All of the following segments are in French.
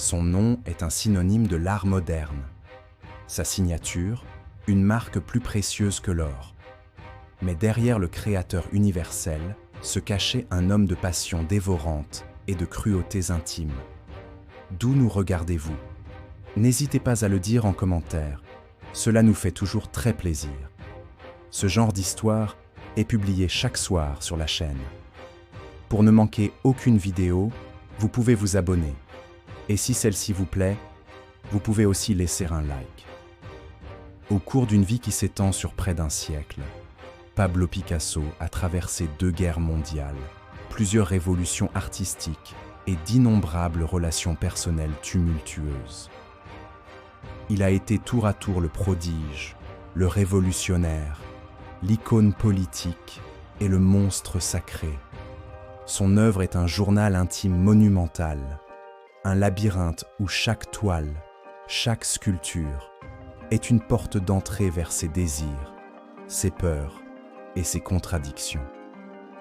Son nom est un synonyme de l'art moderne. Sa signature, une marque plus précieuse que l'or. Mais derrière le créateur universel se cachait un homme de passion dévorante et de cruautés intimes. D'où nous regardez-vous? N'hésitez pas à le dire en commentaire, cela nous fait toujours très plaisir. Ce genre d'histoire est publié chaque soir sur la chaîne. Pour ne manquer aucune vidéo, vous pouvez vous abonner. Et si celle-ci vous plaît, vous pouvez aussi laisser un like. Au cours d'une vie qui s'étend sur près d'un siècle, Pablo Picasso a traversé 2 guerres mondiales, plusieurs révolutions artistiques et d'innombrables relations personnelles tumultueuses. Il a été tour à tour le prodige, le révolutionnaire, l'icône politique et le monstre sacré. Son œuvre est un journal intime monumental, un labyrinthe où chaque toile, chaque sculpture est une porte d'entrée vers ses désirs, ses peurs et ses contradictions.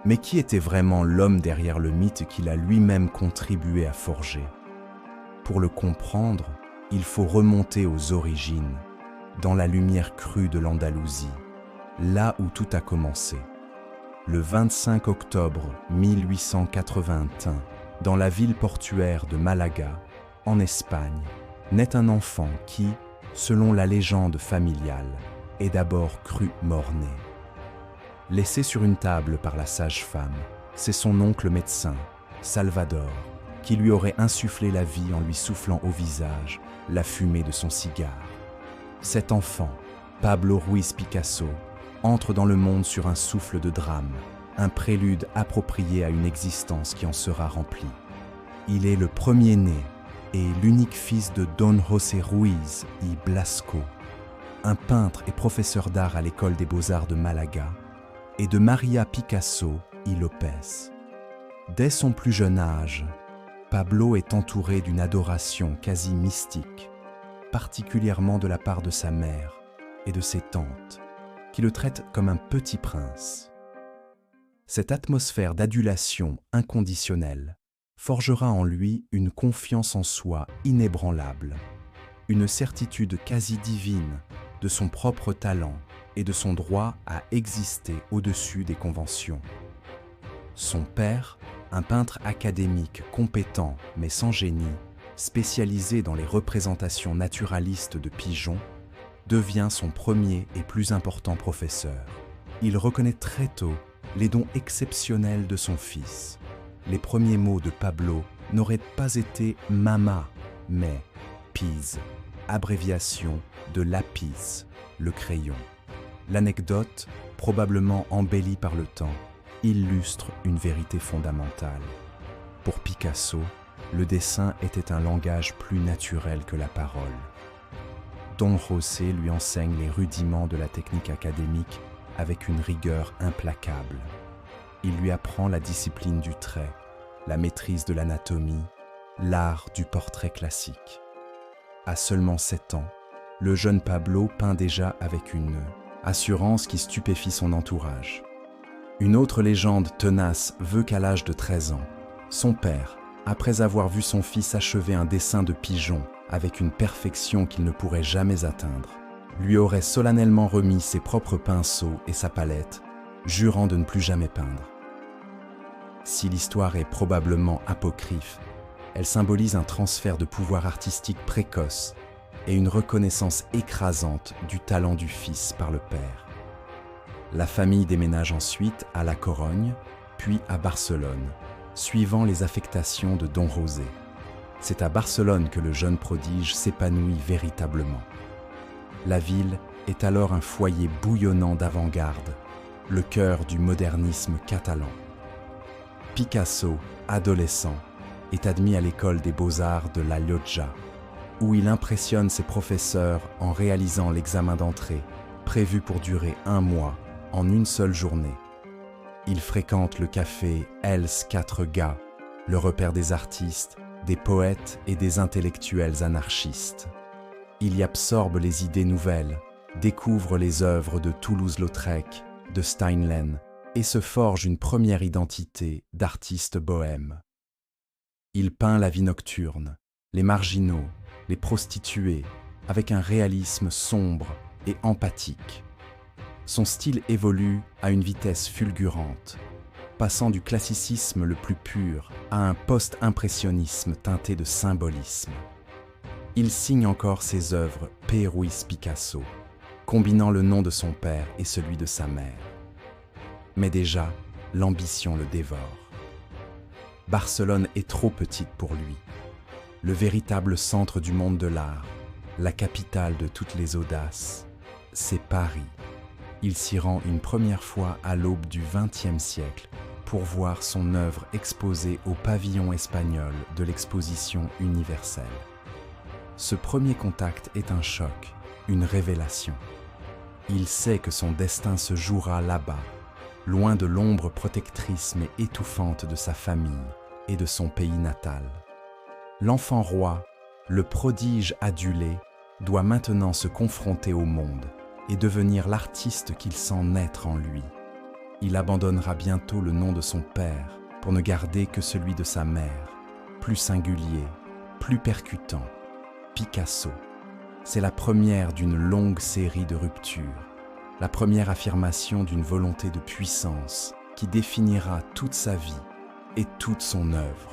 Mais qui était vraiment l'homme derrière le mythe qu'il a lui-même contribué à forger? Pour le comprendre, il faut remonter aux origines, dans la lumière crue de l'Andalousie, là où tout a commencé. Le 25 octobre 1881, dans la ville portuaire de Malaga, en Espagne, naît un enfant qui, selon la légende familiale, est d'abord cru mort-né. Laissé sur une table par la sage-femme, c'est son oncle médecin, Salvador, qui lui aurait insufflé la vie en lui soufflant au visage la fumée de son cigare. Cet enfant, Pablo Ruiz Picasso, entre dans le monde sur un souffle de drame, un prélude approprié à une existence qui en sera remplie. Il est le premier-né et l'unique fils de Don José Ruiz y Blasco, un peintre et professeur d'art à l'école des beaux-arts de Malaga, et de Maria Picasso y López. Dès son plus jeune âge, Pablo est entouré d'une adoration quasi mystique, particulièrement de la part de sa mère et de ses tantes, qui le traitent comme un petit prince. Cette atmosphère d'adulation inconditionnelle forgera en lui une confiance en soi inébranlable, une certitude quasi divine de son propre talent et de son droit à exister au-dessus des conventions. Son père, un peintre académique compétent mais sans génie, spécialisé dans les représentations naturalistes de pigeons, devient son premier et plus important professeur. Il reconnaît très tôt les dons exceptionnels de son fils. Les premiers mots de Pablo n'auraient pas été « mama », mais « pise », abréviation de lapis, le crayon. L'anecdote, probablement embellie par le temps, illustre une vérité fondamentale. Pour Picasso, le dessin était un langage plus naturel que la parole. Don José lui enseigne les rudiments de la technique académique avec une rigueur implacable. Il lui apprend la discipline du trait, la maîtrise de l'anatomie, l'art du portrait classique. À seulement 7 ans, le jeune Pablo peint déjà avec une assurance qui stupéfie son entourage. Une autre légende tenace veut qu'à l'âge de 13 ans, son père, après avoir vu son fils achever un dessin de pigeon avec une perfection qu'il ne pourrait jamais atteindre, lui aurait solennellement remis ses propres pinceaux et sa palette, jurant de ne plus jamais peindre. Si l'histoire est probablement apocryphe, elle symbolise un transfert de pouvoir artistique précoce et une reconnaissance écrasante du talent du fils par le père. La famille déménage ensuite à La Corogne, puis à Barcelone, suivant les affectations de Don José. C'est à Barcelone que le jeune prodige s'épanouit véritablement. La ville est alors un foyer bouillonnant d'avant-garde, le cœur du modernisme catalan. Picasso, adolescent, est admis à l'école des beaux-arts de La Llotja, où il impressionne ses professeurs en réalisant l'examen d'entrée, prévu pour durer 1 mois, en une seule journée. Il fréquente le café Els 4 Gars, le repère des artistes, des poètes et des intellectuels anarchistes. Il y absorbe les idées nouvelles, découvre les œuvres de Toulouse-Lautrec, de Steinlen, et se forge une première identité d'artiste bohème. Il peint la vie nocturne, les marginaux, les prostituées, avec un réalisme sombre et empathique. Son style évolue à une vitesse fulgurante, passant du classicisme le plus pur à un post-impressionnisme teinté de symbolisme. Il signe encore ses œuvres P. Ruiz Picasso, combinant le nom de son père et celui de sa mère. Mais déjà, l'ambition le dévore. Barcelone est trop petite pour lui. Le véritable centre du monde de l'art, la capitale de toutes les audaces, c'est Paris. Il s'y rend une première fois à l'aube du XXe siècle pour voir son œuvre exposée au pavillon espagnol de l'exposition universelle. Ce premier contact est un choc, une révélation. Il sait que son destin se jouera là-bas, loin de l'ombre protectrice mais étouffante de sa famille et de son pays natal. L'enfant roi, le prodige adulé, doit maintenant se confronter au monde et devenir l'artiste qu'il sent naître en lui. Il abandonnera bientôt le nom de son père pour ne garder que celui de sa mère, plus singulier, plus percutant. Picasso. C'est la première d'une longue série de ruptures, la première affirmation d'une volonté de puissance qui définira toute sa vie et toute son œuvre.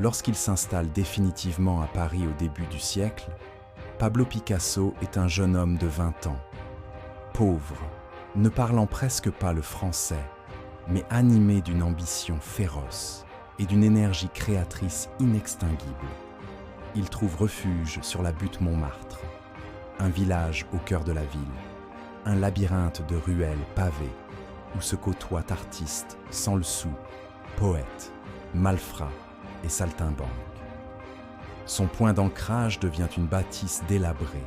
Lorsqu'il s'installe définitivement à Paris au début du siècle, Pablo Picasso est un jeune homme de 20 ans, pauvre, ne parlant presque pas le français, mais animé d'une ambition féroce et d'une énergie créatrice inextinguible. Il trouve refuge sur la butte Montmartre, un village au cœur de la ville, un labyrinthe de ruelles pavées où se côtoient artistes sans le sou, poètes, malfrats et saltimbanques. Son point d'ancrage devient une bâtisse délabrée,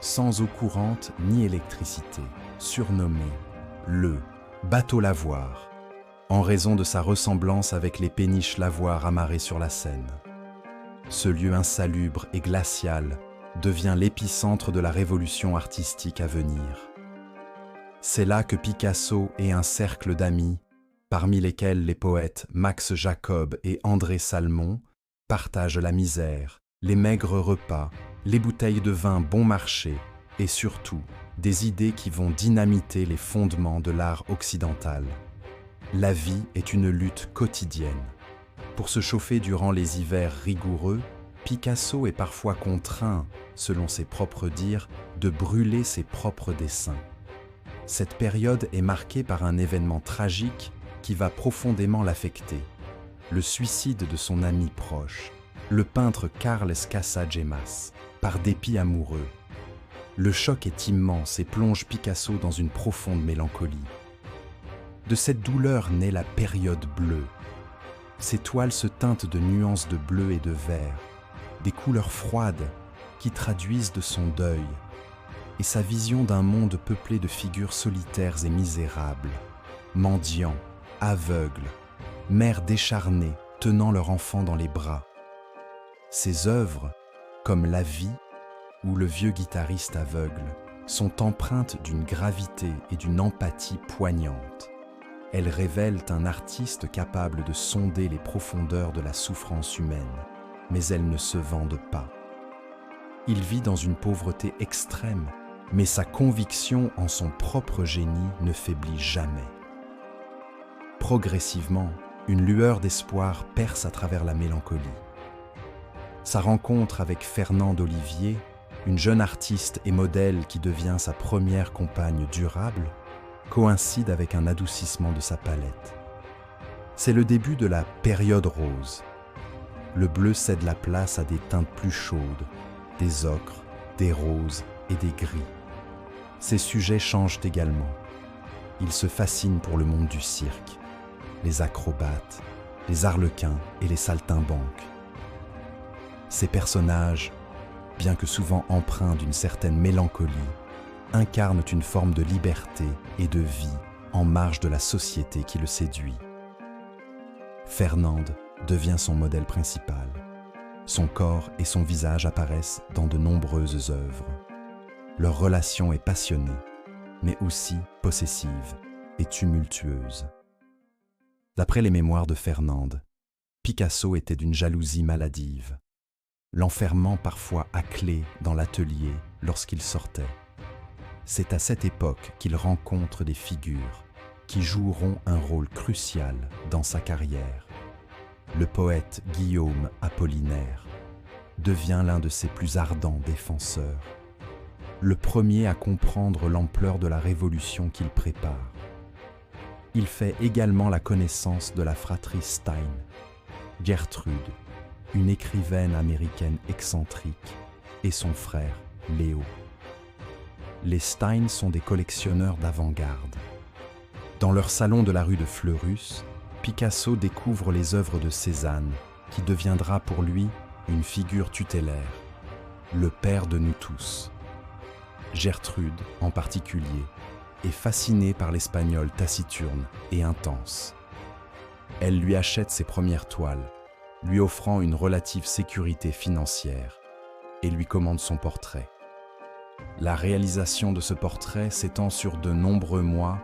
sans eau courante ni électricité, surnommée le bateau lavoir, en raison de sa ressemblance avec les péniches lavoirs amarrées sur la Seine. Ce lieu insalubre et glacial devient l'épicentre de la révolution artistique à venir. C'est là que Picasso et un cercle d'amis, parmi lesquels les poètes Max Jacob et André Salmon, partagent la misère, les maigres repas, les bouteilles de vin bon marché et surtout des idées qui vont dynamiter les fondements de l'art occidental. La vie est une lutte quotidienne. Pour se chauffer durant les hivers rigoureux, Picasso est parfois contraint, selon ses propres dires, de brûler ses propres dessins. Cette période est marquée par un événement tragique qui va profondément l'affecter, le suicide de son ami proche, le peintre Carles Casagemas, par dépit amoureux. Le choc est immense et plonge Picasso dans une profonde mélancolie. De cette douleur naît la période bleue. Ses toiles se teintent de nuances de bleu et de vert, des couleurs froides qui traduisent de son deuil, et sa vision d'un monde peuplé de figures solitaires et misérables, mendiants, aveugles, mères décharnées tenant leur enfant dans les bras. Ses œuvres, comme La vie ou Le vieux guitariste aveugle, sont empreintes d'une gravité et d'une empathie poignantes. Elles révèlent un artiste capable de sonder les profondeurs de la souffrance humaine, mais elles ne se vendent pas. Il vit dans une pauvreté extrême, mais sa conviction en son propre génie ne faiblit jamais. Progressivement, une lueur d'espoir perce à travers la mélancolie. Sa rencontre avec Fernande Olivier, une jeune artiste et modèle qui devient sa première compagne durable, coïncide avec un adoucissement de sa palette. C'est le début de la période rose. Le bleu cède la place à des teintes plus chaudes, des ocres, des roses et des gris. Ses sujets changent également. Il se fascine pour le monde du cirque, les acrobates, les arlequins et les saltimbanques. Ces personnages, bien que souvent empreints d'une certaine mélancolie, incarnent une forme de liberté et de vie en marge de la société qui le séduit. Fernande devient son modèle principal. Son corps et son visage apparaissent dans de nombreuses œuvres. Leur relation est passionnée, mais aussi possessive et tumultueuse. D'après les mémoires de Fernande, Picasso était d'une jalousie maladive. l'enfermant parfois à clé dans l'atelier lorsqu'il sortait. C'est à cette époque qu'il rencontre des figures qui joueront un rôle crucial dans sa carrière. Le poète Guillaume Apollinaire devient l'un de ses plus ardents défenseurs, le premier à comprendre l'ampleur de la révolution qu'il prépare. Il fait également la connaissance de la fratrie Stein, Gertrude, une écrivaine américaine excentrique, et son frère Léo. Les Stein sont des collectionneurs d'avant-garde. Dans leur salon de la rue de Fleurus, Picasso découvre les œuvres de Cézanne, qui deviendra pour lui une figure tutélaire, le père de nous tous. Gertrude, en particulier, est fascinée par l'espagnol taciturne et intense. Elle lui achète ses premières toiles, lui offrant une relative sécurité financière, et lui commande son portrait. La réalisation de ce portrait s'étend sur de nombreux mois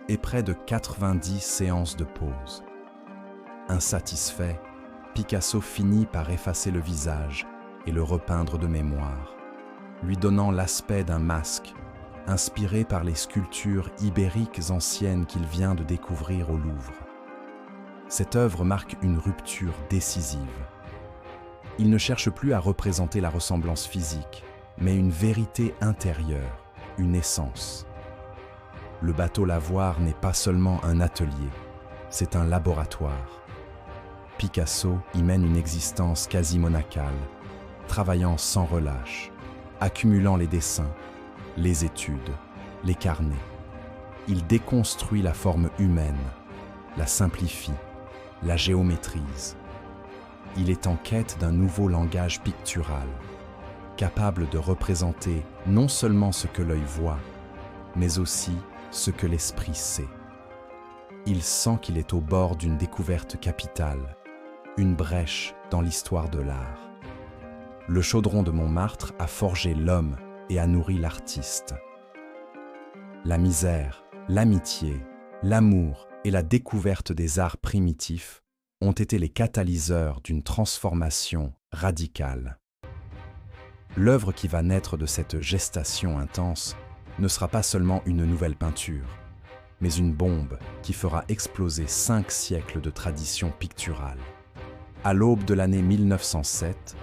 et près de 90 séances de pose. Insatisfait, Picasso finit par effacer le visage et le repeindre de mémoire, lui donnant l'aspect d'un masque, inspiré par les sculptures ibériques anciennes qu'il vient de découvrir au Louvre. Cette œuvre marque une rupture décisive. Il ne cherche plus à représenter la ressemblance physique, mais une vérité intérieure, une essence. Le bateau lavoir n'est pas seulement un atelier, c'est un laboratoire. Picasso y mène une existence quasi monacale, travaillant sans relâche, accumulant les dessins, les études, les carnets. Il déconstruit la forme humaine, la simplifie, la géométrise. Il est en quête d'un nouveau langage pictural, capable de représenter non seulement ce que l'œil voit, mais aussi ce que l'esprit sait. Il sent qu'il est au bord d'une découverte capitale, une brèche dans l'histoire de l'art. Le chaudron de Montmartre a forgé l'homme et a nourri l'artiste. La misère, l'amitié, l'amour et la découverte des arts primitifs ont été les catalyseurs d'une transformation radicale. L'œuvre qui va naître de cette gestation intense ne sera pas seulement une nouvelle peinture, mais une bombe qui fera exploser 5 siècles de tradition picturale. À l'aube de l'année 1907,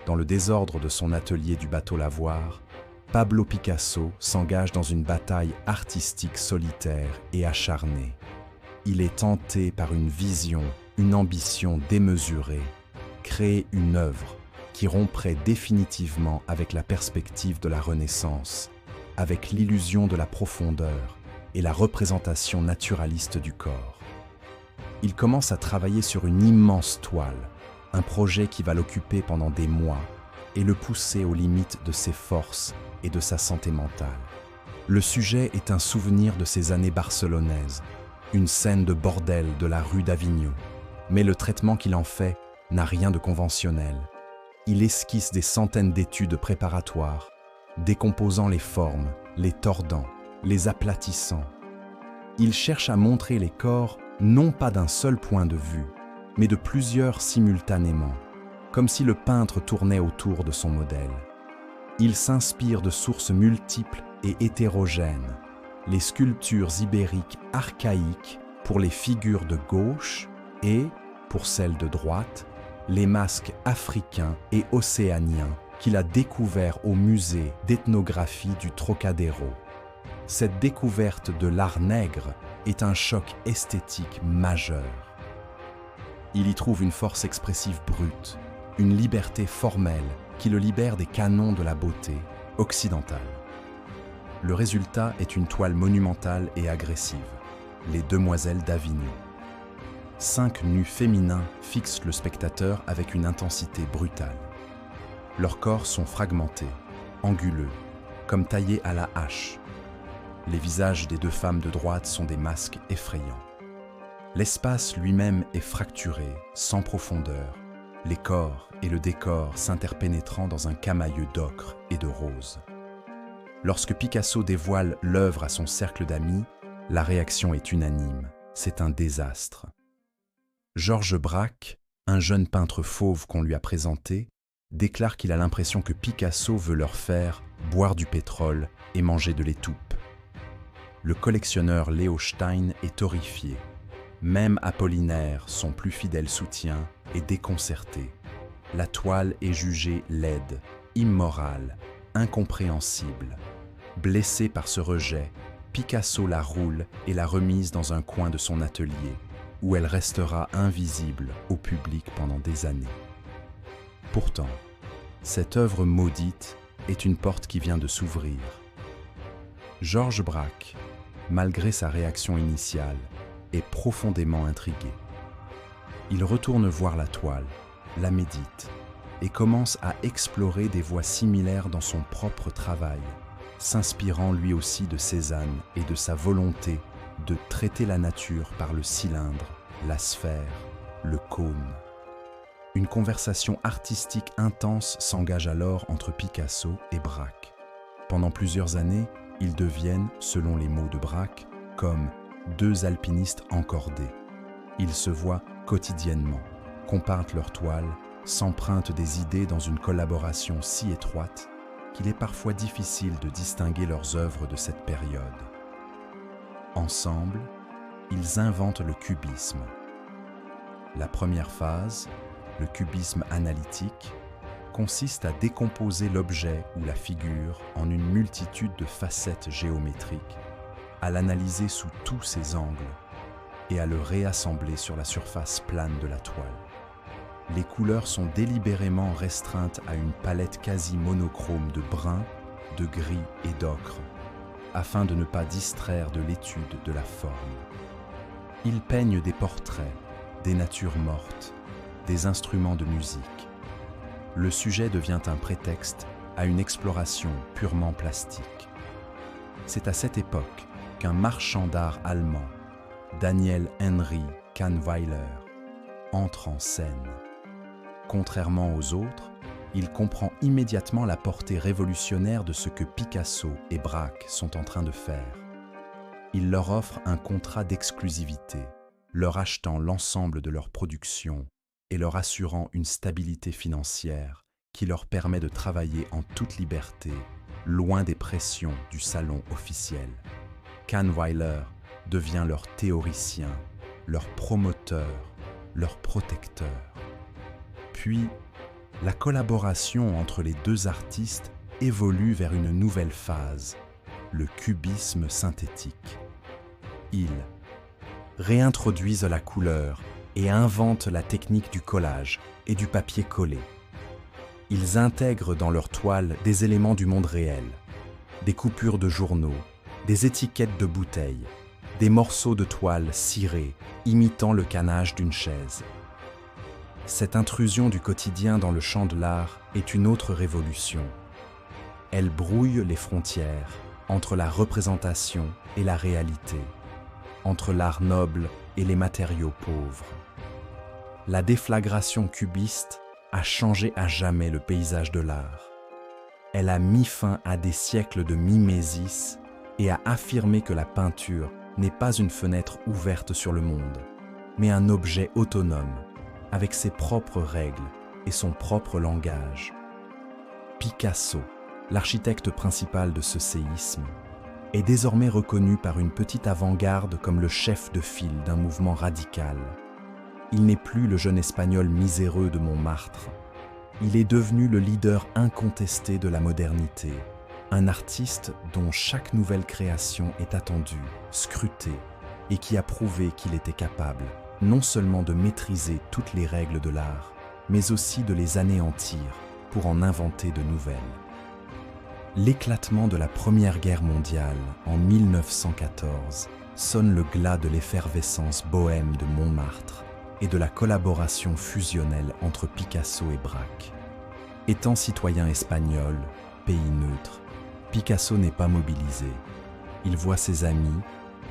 dans le désordre de son atelier du bateau lavoir, Pablo Picasso s'engage dans une bataille artistique solitaire et acharnée. Il est tenté par une vision, une ambition démesurée, créer une œuvre qui romprait définitivement avec la perspective de la Renaissance, avec l'illusion de la profondeur et la représentation naturaliste du corps. Il commence à travailler sur une immense toile, un projet qui va l'occuper pendant des mois et le pousser aux limites de ses forces et de sa santé mentale. Le sujet est un souvenir de ses années barcelonaises, une scène de bordel de la rue d'Avignon, mais le traitement qu'il en fait n'a rien de conventionnel. Il esquisse des centaines d'études préparatoires, décomposant les formes, les tordant, les aplatissant. Il cherche à montrer les corps non pas d'un seul point de vue, mais de plusieurs simultanément, comme si le peintre tournait autour de son modèle. Il s'inspire de sources multiples et hétérogènes, les sculptures ibériques archaïques pour les figures de gauche et, pour celles de droite, les masques africains et océaniens qu'il a découverts au musée d'ethnographie du Trocadéro. Cette découverte de l'art nègre est un choc esthétique majeur. Il y trouve une force expressive brute, une liberté formelle qui le libère des canons de la beauté occidentale. Le résultat est une toile monumentale et agressive, les Demoiselles d'Avignon. 5 nus féminins fixent le spectateur avec une intensité brutale. Leurs corps sont fragmentés, anguleux, comme taillés à la hache. Les visages des 2 femmes de droite sont des masques effrayants. L'espace lui-même est fracturé, sans profondeur, les corps et le décor s'interpénétrant dans un camailleux d'ocre et de rose. Lorsque Picasso dévoile l'œuvre à son cercle d'amis, la réaction est unanime, c'est un désastre. Georges Braque, un jeune peintre fauve qu'on lui a présenté, déclare qu'il a l'impression que Picasso veut leur faire boire du pétrole et manger de l'étoupe. Le collectionneur Léo Stein est horrifié. Même Apollinaire, son plus fidèle soutien, est déconcerté. La toile est jugée laide, immorale, incompréhensible. Blessé par ce rejet, Picasso la roule et la remise dans un coin de son atelier, où elle restera invisible au public pendant des années. Pourtant, cette œuvre maudite est une porte qui vient de s'ouvrir. Georges Braque, malgré sa réaction initiale, est profondément intrigué. Il retourne voir la toile, la médite, et commence à explorer des voies similaires dans son propre travail, s'inspirant lui aussi de Cézanne et de sa volonté de traiter la nature par le cylindre, la sphère, le cône. Une conversation artistique intense s'engage alors entre Picasso et Braque. Pendant plusieurs années, ils deviennent, selon les mots de Braque, comme deux alpinistes encordés. Ils se voient quotidiennement, comparent leurs toiles, s'empruntent des idées dans une collaboration si étroite qu'il est parfois difficile de distinguer leurs œuvres de cette période. Ensemble, ils inventent le cubisme. La première phase, le cubisme analytique, consiste à décomposer l'objet ou la figure en une multitude de facettes géométriques, à l'analyser sous tous ses angles et à le réassembler sur la surface plane de la toile. Les couleurs sont délibérément restreintes à une palette quasi monochrome de brun, de gris et d'ocre, afin de ne pas distraire de l'étude de la forme. Ils peignent des portraits, des natures mortes, des instruments de musique. Le sujet devient un prétexte à une exploration purement plastique. C'est à cette époque qu'un marchand d'art allemand, Daniel Henry Kahnweiler, entre en scène. Contrairement aux autres, il comprend immédiatement la portée révolutionnaire de ce que Picasso et Braque sont en train de faire. Il leur offre un contrat d'exclusivité, leur achetant l'ensemble de leur production et leur assurant une stabilité financière qui leur permet de travailler en toute liberté, loin des pressions du salon officiel. Kahnweiler devient leur théoricien, leur promoteur, leur protecteur. Puis, la collaboration entre les deux artistes évolue vers une nouvelle phase, le cubisme synthétique. Ils réintroduisent la couleur et inventent la technique du collage et du papier collé. Ils intègrent dans leurs toiles des éléments du monde réel, des coupures de journaux, des étiquettes de bouteilles, des morceaux de toile cirés imitant le canage d'une chaise. Cette intrusion du quotidien dans le champ de l'art est une autre révolution. Elle brouille les frontières entre la représentation et la réalité, entre l'art noble et les matériaux pauvres. La déflagration cubiste a changé à jamais le paysage de l'art. Elle a mis fin à des siècles de mimésis et a affirmé que la peinture n'est pas une fenêtre ouverte sur le monde, mais un objet autonome, avec ses propres règles et son propre langage. Picasso, l'architecte principal de ce séisme, est désormais reconnu par une petite avant-garde comme le chef de file d'un mouvement radical. Il n'est plus le jeune Espagnol miséreux de Montmartre. Il est devenu le leader incontesté de la modernité, un artiste dont chaque nouvelle création est attendue, scrutée, et qui a prouvé qu'il était capable non seulement de maîtriser toutes les règles de l'art, mais aussi de les anéantir pour en inventer de nouvelles. L'éclatement de la Première Guerre mondiale en 1914 sonne le glas de l'effervescence bohème de Montmartre et de la collaboration fusionnelle entre Picasso et Braque. Étant citoyen espagnol, pays neutre, Picasso n'est pas mobilisé. Il voit ses amis,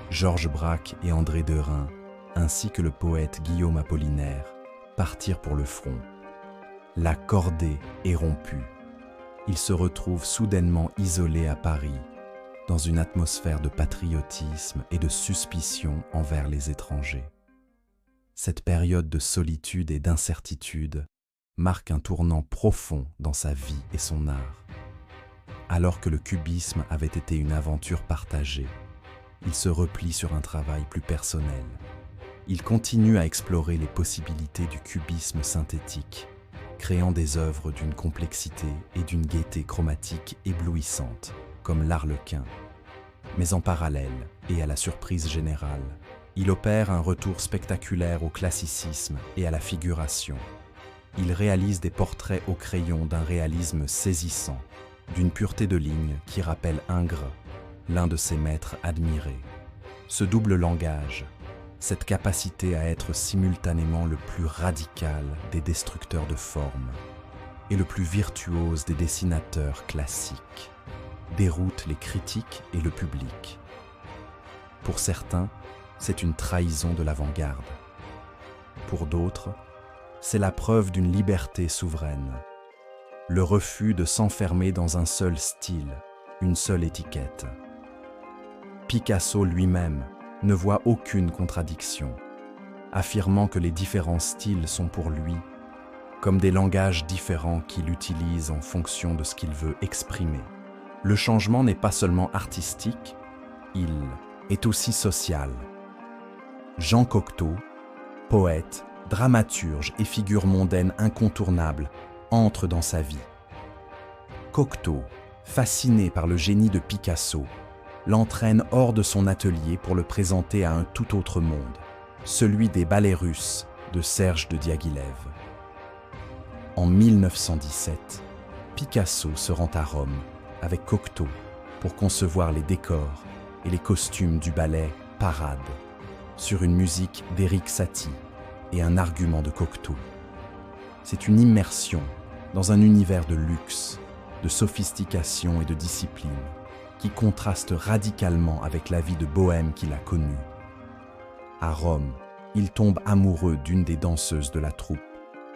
Georges Braque et André Derain, ainsi que le poète Guillaume Apollinaire, partir pour le front. La cordée est rompue. Il se retrouve soudainement isolé à Paris, dans une atmosphère de patriotisme et de suspicion envers les étrangers. Cette période de solitude et d'incertitude marque un tournant profond dans sa vie et son art. Alors que le cubisme avait été une aventure partagée, il se replie sur un travail plus personnel. Il continue à explorer les possibilités du cubisme synthétique, créant des œuvres d'une complexité et d'une gaieté chromatique éblouissantes, comme l'Arlequin. Mais en parallèle, et à la surprise générale, il opère un retour spectaculaire au classicisme et à la figuration. Il réalise des portraits au crayon d'un réalisme saisissant, d'une pureté de ligne qui rappelle Ingres, l'un de ses maîtres admirés. Ce double langage, cette capacité à être simultanément le plus radical des destructeurs de formes et le plus virtuose des dessinateurs classiques, déroute les critiques et le public. Pour certains, c'est une trahison de l'avant-garde. Pour d'autres, c'est la preuve d'une liberté souveraine, le refus de s'enfermer dans un seul style, une seule étiquette. Picasso lui-même ne voit aucune contradiction, affirmant que les différents styles sont pour lui comme des langages différents qu'il utilise en fonction de ce qu'il veut exprimer. Le changement n'est pas seulement artistique, il est aussi social. Jean Cocteau, poète, dramaturge et figure mondaine incontournable, entre dans sa vie. Cocteau, fasciné par le génie de Picasso, l'entraîne hors de son atelier pour le présenter à un tout autre monde, celui des ballets russes de Serge de Diaghilev. En 1917, Picasso se rend à Rome avec Cocteau pour concevoir les décors et les costumes du ballet Parade, sur une musique d'Éric Satie et un argument de Cocteau. C'est une immersion dans un univers de luxe, de sophistication et de discipline, qui contraste radicalement avec la vie de bohème qu'il a connue. À Rome, il tombe amoureux d'une des danseuses de la troupe,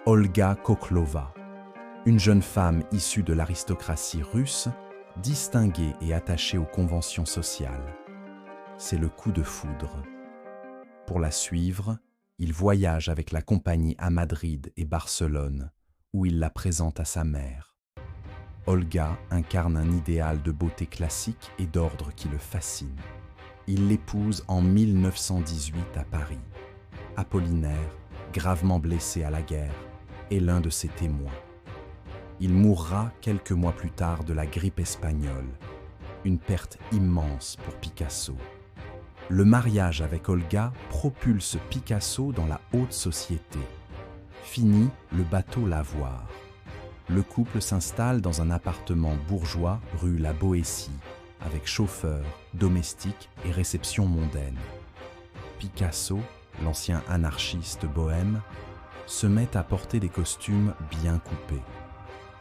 Olga Koklova, une jeune femme issue de l'aristocratie russe, distinguée et attachée aux conventions sociales. C'est le coup de foudre. Pour la suivre, il voyage avec la compagnie à Madrid et Barcelone, où il la présente à sa mère. Olga incarne un idéal de beauté classique et d'ordre qui le fascine. Il l'épouse en 1918 à Paris. Apollinaire, gravement blessé à la guerre, est l'un de ses témoins. Il mourra quelques mois plus tard de la grippe espagnole, une perte immense pour Picasso. Le mariage avec Olga propulse Picasso dans la haute société. Fini le bateau lavoir. Le couple s'installe dans un appartement bourgeois rue La Boétie, avec chauffeur, domestique et réception mondaine. Picasso, l'ancien anarchiste bohème, se met à porter des costumes bien coupés,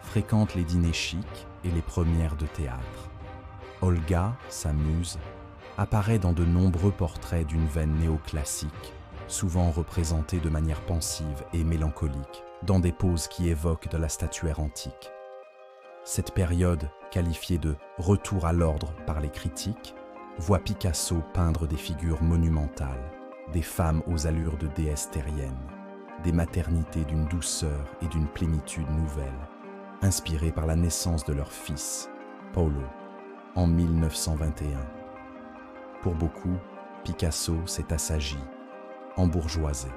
fréquente les dîners chics et les premières de théâtre. Olga, sa muse, apparaît dans de nombreux portraits d'une veine néoclassique, souvent représentée de manière pensive et mélancolique, dans des poses qui évoquent de la statuaire antique. Cette période, qualifiée de « retour à l'ordre » par les critiques, voit Picasso peindre des figures monumentales, des femmes aux allures de déesses terriennes, des maternités d'une douceur et d'une plénitude nouvelle, inspirées par la naissance de leur fils, Paulo, en 1921. Pour beaucoup, Picasso s'est assagi, embourgeoisé.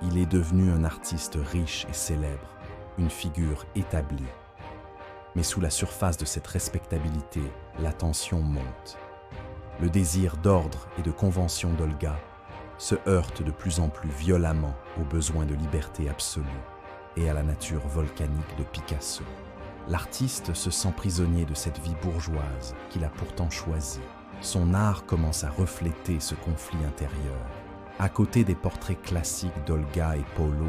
Il est devenu un artiste riche et célèbre, une figure établie. Mais sous la surface de cette respectabilité, la tension monte. Le désir d'ordre et de convention d'Olga se heurte de plus en plus violemment aux besoins de liberté absolue et à la nature volcanique de Picasso. L'artiste se sent prisonnier de cette vie bourgeoise qu'il a pourtant choisie. Son art commence à refléter ce conflit intérieur. À côté des portraits classiques d'Olga et Paulo,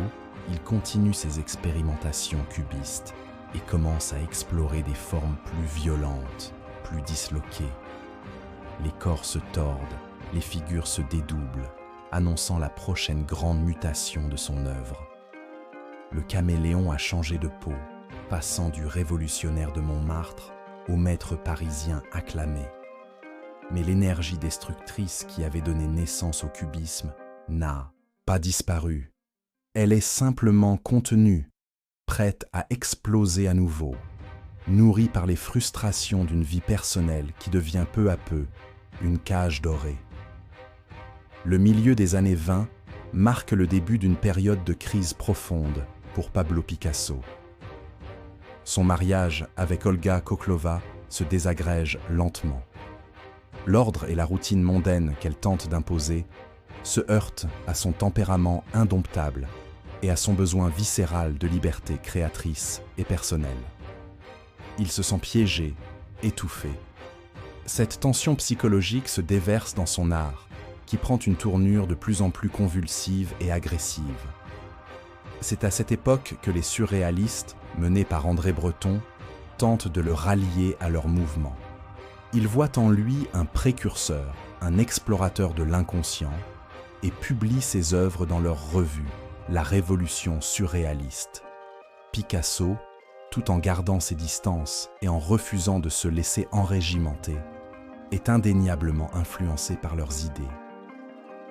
il continue ses expérimentations cubistes et commence à explorer des formes plus violentes, plus disloquées. Les corps se tordent, les figures se dédoublent, annonçant la prochaine grande mutation de son œuvre. Le caméléon a changé de peau, passant du révolutionnaire de Montmartre au maître parisien acclamé. Mais l'énergie destructrice qui avait donné naissance au cubisme n'a pas disparu. Elle est simplement contenue, prête à exploser à nouveau, nourrie par les frustrations d'une vie personnelle qui devient peu à peu une cage dorée. Le milieu des années 20 marque le début d'une période de crise profonde pour Pablo Picasso. Son mariage avec Olga Koklova se désagrège lentement. L'ordre et la routine mondaine qu'elle tente d'imposer se heurtent à son tempérament indomptable et à son besoin viscéral de liberté créatrice et personnelle. Il se sent piégé, étouffé. Cette tension psychologique se déverse dans son art, qui prend une tournure de plus en plus convulsive et agressive. C'est à cette époque que les surréalistes, menés par André Breton, tentent de le rallier à leur mouvement. Ils voient en lui un précurseur, un explorateur de l'inconscient, et publient ses œuvres dans leur revue, La Révolution surréaliste. Picasso, tout en gardant ses distances et en refusant de se laisser enrégimenter, est indéniablement influencé par leurs idées.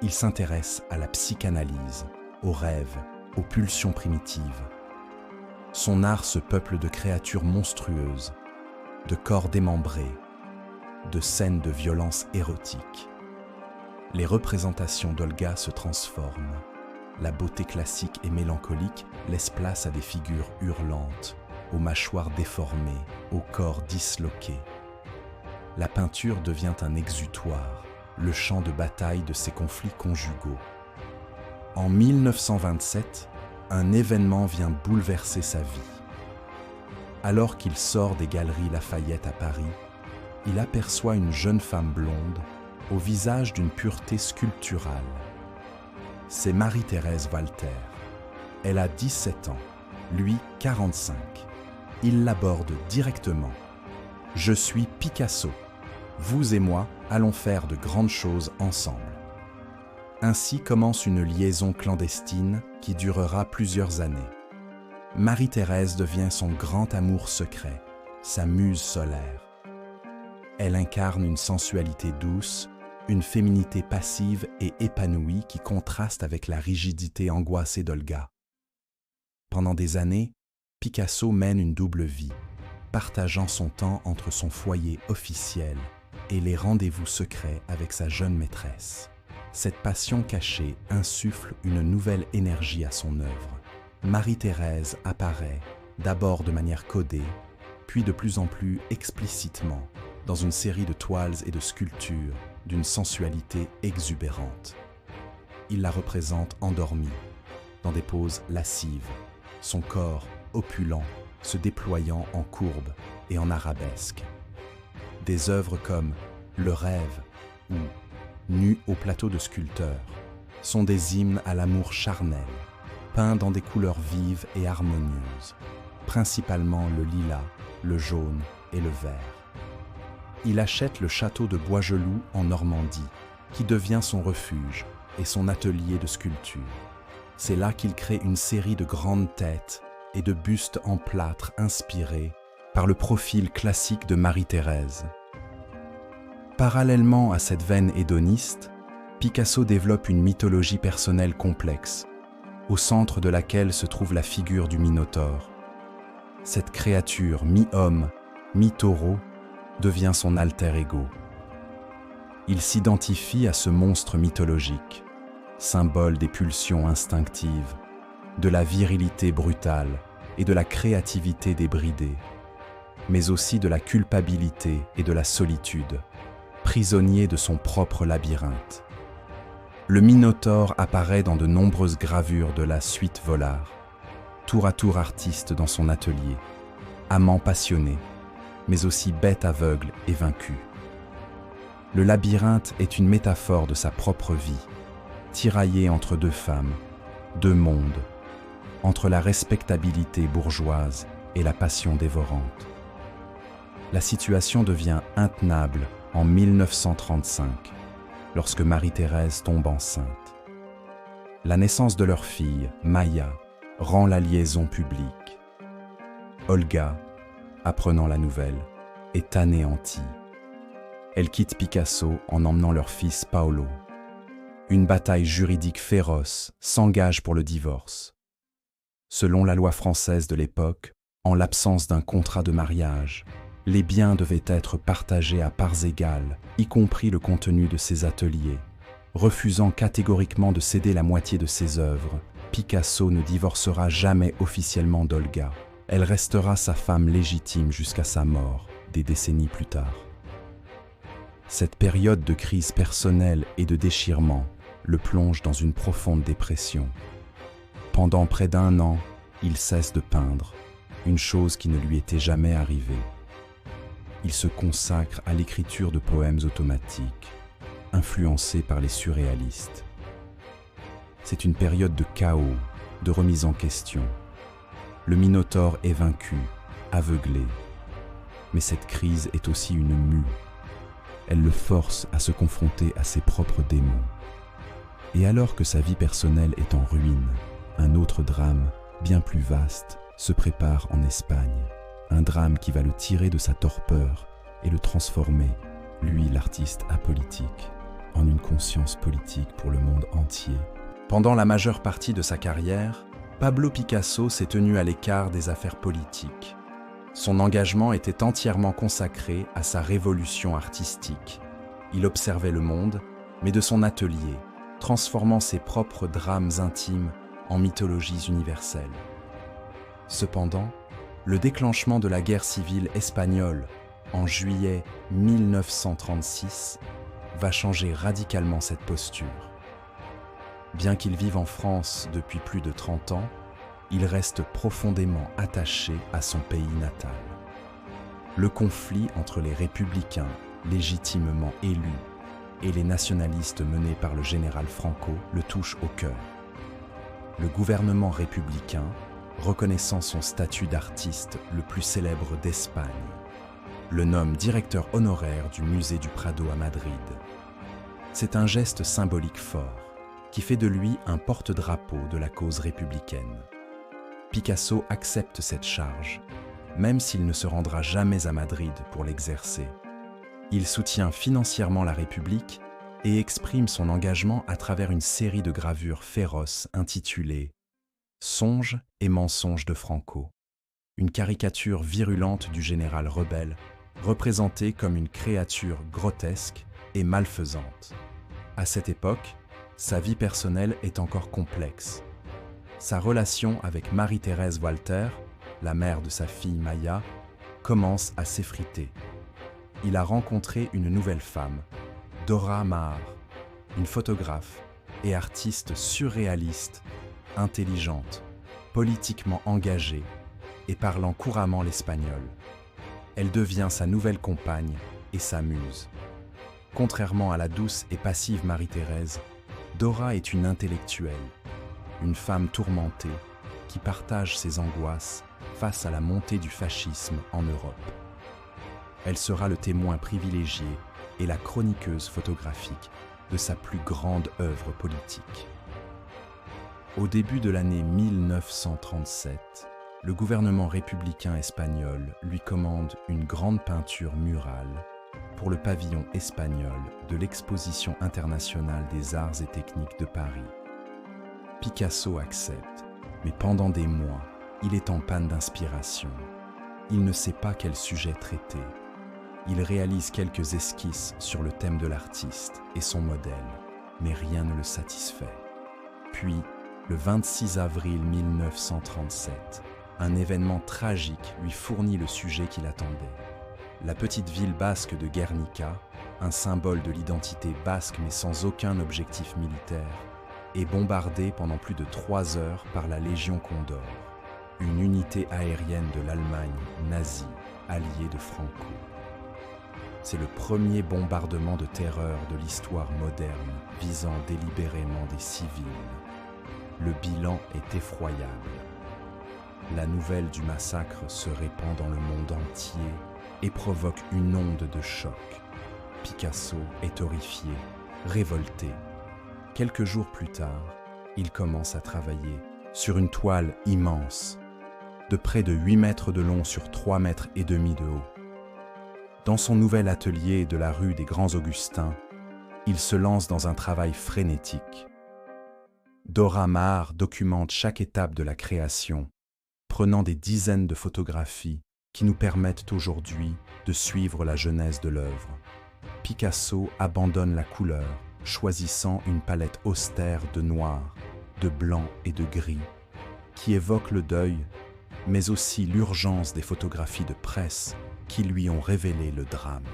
Il s'intéresse à la psychanalyse, aux rêves, aux pulsions primitives. Son art se peuple de créatures monstrueuses, de corps démembrés, de scènes de violence érotique. Les représentations d'Olga se transforment. La beauté classique et mélancolique laisse place à des figures hurlantes, aux mâchoires déformées, au corps disloqué. La peinture devient un exutoire, le champ de bataille de ses conflits conjugaux. En 1927, un événement vient bouleverser sa vie. Alors qu'il sort des galeries Lafayette à Paris, il aperçoit une jeune femme blonde, au visage d'une pureté sculpturale. C'est Marie-Thérèse Walter. Elle a 17 ans, lui 45. Il l'aborde directement. « Je suis Picasso. Vous et moi allons faire de grandes choses ensemble. » Ainsi commence une liaison clandestine qui durera plusieurs années. Marie-Thérèse devient son grand amour secret, sa muse solaire. Elle incarne une sensualité douce, une féminité passive et épanouie qui contraste avec la rigidité angoissée d'Olga. Pendant des années, Picasso mène une double vie, partageant son temps entre son foyer officiel et les rendez-vous secrets avec sa jeune maîtresse. Cette passion cachée insuffle une nouvelle énergie à son œuvre. Marie-Thérèse apparaît, d'abord de manière codée, puis de plus en plus explicitement, dans une série de toiles et de sculptures d'une sensualité exubérante. Il la représente endormie, dans des poses lascives, son corps opulent se déployant en courbe et en arabesque. Des œuvres comme Le Rêve ou Nu au plateau de sculpteur sont des hymnes à l'amour charnel, peints dans des couleurs vives et harmonieuses, principalement le lilas, le jaune et le vert. Il achète le château de Boisgeloup en Normandie, qui devient son refuge et son atelier de sculpture. C'est là qu'il crée une série de grandes têtes et de bustes en plâtre inspirés par le profil classique de Marie-Thérèse. Parallèlement à cette veine hédoniste, Picasso développe une mythologie personnelle complexe, au centre de laquelle se trouve la figure du Minotaure. Cette créature mi-homme, mi-taureau devient son alter ego. Il s'identifie à ce monstre mythologique, symbole des pulsions instinctives, de la virilité brutale et de la créativité débridée, mais aussi de la culpabilité et de la solitude, prisonnier de son propre labyrinthe. Le Minotaure apparaît dans de nombreuses gravures de la suite Vollard, tour à tour artiste dans son atelier, amant passionné, mais aussi bête aveugle et vaincu. Le labyrinthe est une métaphore de sa propre vie, tiraillée entre deux femmes, deux mondes, entre la respectabilité bourgeoise et la passion dévorante. La situation devient intenable en 1935, lorsque Marie-Thérèse tombe enceinte. La naissance de leur fille, Maya, rend la liaison publique. Olga, apprenant la nouvelle, est anéantie. Elle quitte Picasso en emmenant leur fils Paolo. Une bataille juridique féroce s'engage pour le divorce. Selon la loi française de l'époque, en l'absence d'un contrat de mariage, les biens devaient être partagés à parts égales, y compris le contenu de ses ateliers. Refusant catégoriquement de céder la moitié de ses œuvres, Picasso ne divorcera jamais officiellement d'Olga. Elle restera sa femme légitime jusqu'à sa mort, des décennies plus tard. Cette période de crise personnelle et de déchirement le plonge dans une profonde dépression. Pendant près d'1 an, il cesse de peindre, une chose qui ne lui était jamais arrivée. Il se consacre à l'écriture de poèmes automatiques, influencés par les surréalistes. C'est une période de chaos, de remise en question. Le Minotaure est vaincu, aveuglé. Mais cette crise est aussi une mue. Elle le force à se confronter à ses propres démons. Et alors que sa vie personnelle est en ruine, un autre drame, bien plus vaste, se prépare en Espagne. Un drame qui va le tirer de sa torpeur et le transformer, lui l'artiste apolitique, en une conscience politique pour le monde entier. Pendant la majeure partie de sa carrière, Pablo Picasso s'est tenu à l'écart des affaires politiques. Son engagement était entièrement consacré à sa révolution artistique. Il observait le monde, mais de son atelier, transformant ses propres drames intimes en mythologies universelles. Cependant, le déclenchement de la guerre civile espagnole en juillet 1936 va changer radicalement cette posture. Bien qu'il vive en France depuis plus de 30 ans, il reste profondément attaché à son pays natal. Le conflit entre les républicains, légitimement élus, et les nationalistes menés par le général Franco le touche au cœur. Le gouvernement républicain, reconnaissant son statut d'artiste le plus célèbre d'Espagne, le nomme directeur honoraire du musée du Prado à Madrid. C'est un geste symbolique fort, qui fait de lui un porte-drapeau de la cause républicaine. Picasso accepte cette charge, même s'il ne se rendra jamais à Madrid pour l'exercer. Il soutient financièrement la République et exprime son engagement à travers une série de gravures féroces intitulées « Songes et mensonges de Franco », une caricature virulente du général rebelle, représentée comme une créature grotesque et malfaisante. À cette époque, sa vie personnelle est encore complexe. Sa relation avec Marie-Thérèse Walter, la mère de sa fille Maya, commence à s'effriter. Il a rencontré une nouvelle femme, Dora Maar, une photographe et artiste surréaliste, intelligente, politiquement engagée et parlant couramment l'espagnol. Elle devient sa nouvelle compagne et sa muse. Contrairement à la douce et passive Marie-Thérèse, Dora est une intellectuelle, une femme tourmentée qui partage ses angoisses face à la montée du fascisme en Europe. Elle sera le témoin privilégié et la chroniqueuse photographique de sa plus grande œuvre politique. Au début de l'année 1937, le gouvernement républicain espagnol lui commande une grande peinture murale pour le pavillon espagnol de l'Exposition internationale des arts et techniques de Paris. Picasso accepte, mais pendant des mois, il est en panne d'inspiration. Il ne sait pas quel sujet traiter. Il réalise quelques esquisses sur le thème de l'artiste et son modèle, mais rien ne le satisfait. Puis, le 26 avril 1937, un événement tragique lui fournit le sujet qu'il attendait. La petite ville basque de Guernica, un symbole de l'identité basque mais sans aucun objectif militaire, est bombardée pendant plus de 3 heures par la Légion Condor, une unité aérienne de l'Allemagne nazie, alliée de Franco. C'est le premier bombardement de terreur de l'histoire moderne visant délibérément des civils. Le bilan est effroyable. La nouvelle du massacre se répand dans le monde entier et provoque une onde de choc. Picasso est horrifié, révolté. Quelques jours plus tard, il commence à travailler sur une toile immense, de près de 8 mètres de long sur 3,5 mètres de haut. Dans son nouvel atelier de la rue des Grands Augustins, il se lance dans un travail frénétique. Dora Maar documente chaque étape de la création, prenant des dizaines de photographies qui nous permettent aujourd'hui de suivre la genèse de l'œuvre. Picasso abandonne la couleur, choisissant une palette austère de noir, de blanc et de gris, qui évoque le deuil, mais aussi l'urgence des photographies de presse qui lui ont révélé le drame.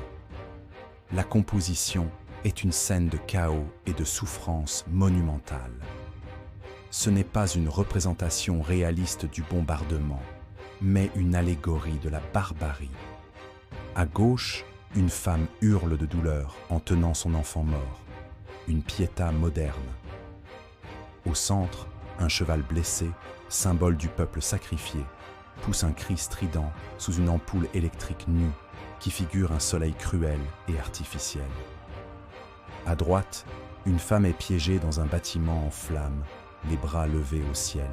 La composition est une scène de chaos et de souffrance monumentale. Ce n'est pas une représentation réaliste du bombardement, mais une allégorie de la barbarie. À gauche, une femme hurle de douleur en tenant son enfant mort, une pietà moderne. Au centre, un cheval blessé, symbole du peuple sacrifié, pousse un cri strident sous une ampoule électrique nue qui figure un soleil cruel et artificiel. À droite, une femme est piégée dans un bâtiment en flammes, les bras levés au ciel.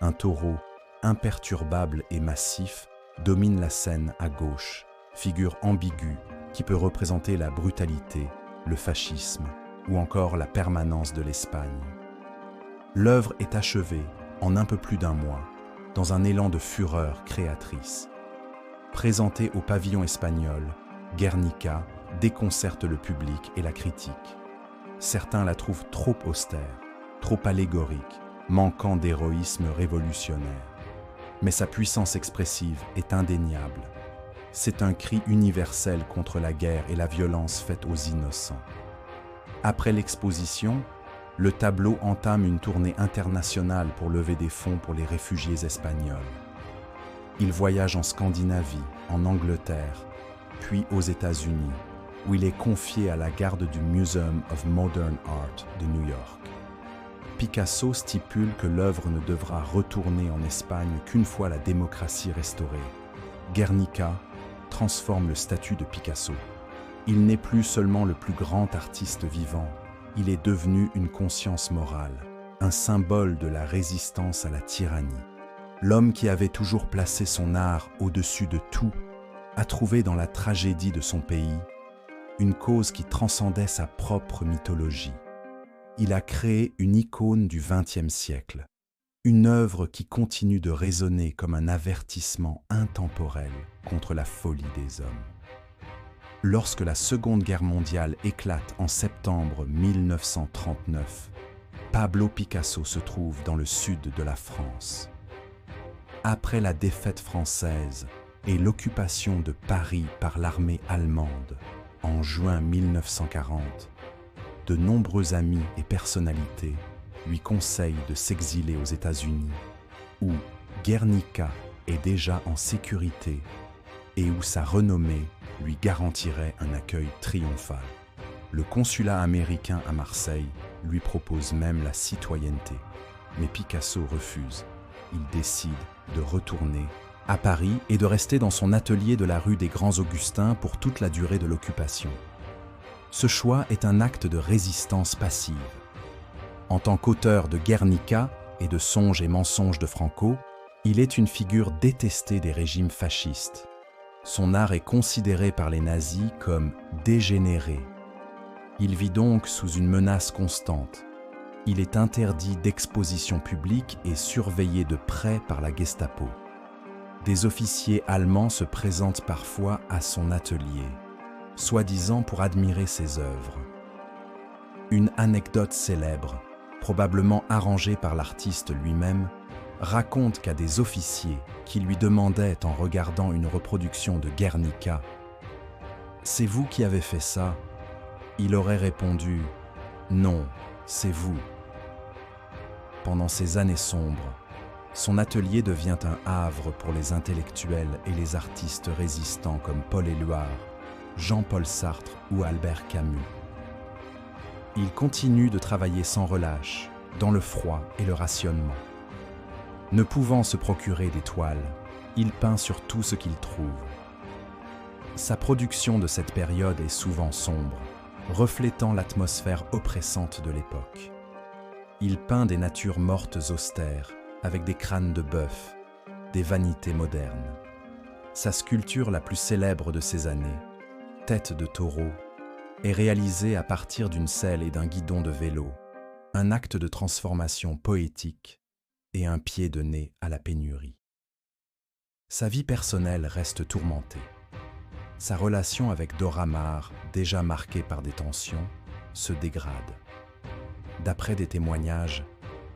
Un taureau, imperturbable et massif, domine la scène à gauche, figure ambiguë qui peut représenter la brutalité, le fascisme ou encore la permanence de l'Espagne. L'œuvre est achevée en un peu plus d'un mois, dans un élan de fureur créatrice. Présentée au pavillon espagnol, Guernica déconcerte le public et la critique. Certains la trouvent trop austère, trop allégorique, manquant d'héroïsme révolutionnaire. Mais sa puissance expressive est indéniable. C'est un cri universel contre la guerre et la violence faite aux innocents. Après l'exposition, le tableau entame une tournée internationale pour lever des fonds pour les réfugiés espagnols. Il voyage en Scandinavie, en Angleterre, puis aux États-Unis, où il est confié à la garde du Museum of Modern Art de New York. Picasso stipule que l'œuvre ne devra retourner en Espagne qu'une fois la démocratie restaurée. Guernica transforme le statut de Picasso. Il n'est plus seulement le plus grand artiste vivant, il est devenu une conscience morale, un symbole de la résistance à la tyrannie. L'homme qui avait toujours placé son art au-dessus de tout a trouvé dans la tragédie de son pays une cause qui transcendait sa propre mythologie. Il a créé une icône du XXe siècle, une œuvre qui continue de résonner comme un avertissement intemporel contre la folie des hommes. Lorsque la Seconde Guerre mondiale éclate en septembre 1939, Pablo Picasso se trouve dans le sud de la France. Après la défaite française et l'occupation de Paris par l'armée allemande en juin 1940, de nombreux amis et personnalités lui conseillent de s'exiler aux États-Unis, où Guernica est déjà en sécurité et où sa renommée lui garantirait un accueil triomphal. Le consulat américain à Marseille lui propose même la citoyenneté, mais Picasso refuse. Il décide de retourner à Paris et de rester dans son atelier de la rue des Grands Augustins pour toute la durée de l'occupation. Ce choix est un acte de résistance passive. En tant qu'auteur de Guernica et de Songes et mensonges de Franco, il est une figure détestée des régimes fascistes. Son art est considéré par les nazis comme dégénéré. Il vit donc sous une menace constante. Il est interdit d'exposition publique et surveillé de près par la Gestapo. Des officiers allemands se présentent parfois à son atelier, soi-disant pour admirer ses œuvres. Une anecdote célèbre, probablement arrangée par l'artiste lui-même, raconte qu'à des officiers qui lui demandaient en regardant une reproduction de Guernica « C'est vous qui avez fait ça ?» il aurait répondu « Non, c'est vous ». Pendant ces années sombres, son atelier devient un havre pour les intellectuels et les artistes résistants comme Paul Éluard, Jean-Paul Sartre ou Albert Camus. Il continue de travailler sans relâche, dans le froid et le rationnement. Ne pouvant se procurer des toiles, il peint sur tout ce qu'il trouve. Sa production de cette période est souvent sombre, reflétant l'atmosphère oppressante de l'époque. Il peint des natures mortes austères, avec des crânes de bœuf, des vanités modernes. Sa sculpture la plus célèbre de ces années, Tête de taureau, est réalisée à partir d'une selle et d'un guidon de vélo, un acte de transformation poétique et un pied de nez à la pénurie. Sa vie personnelle reste tourmentée. Sa relation avec Dora Maar, déjà marquée par des tensions, se dégrade. D'après des témoignages,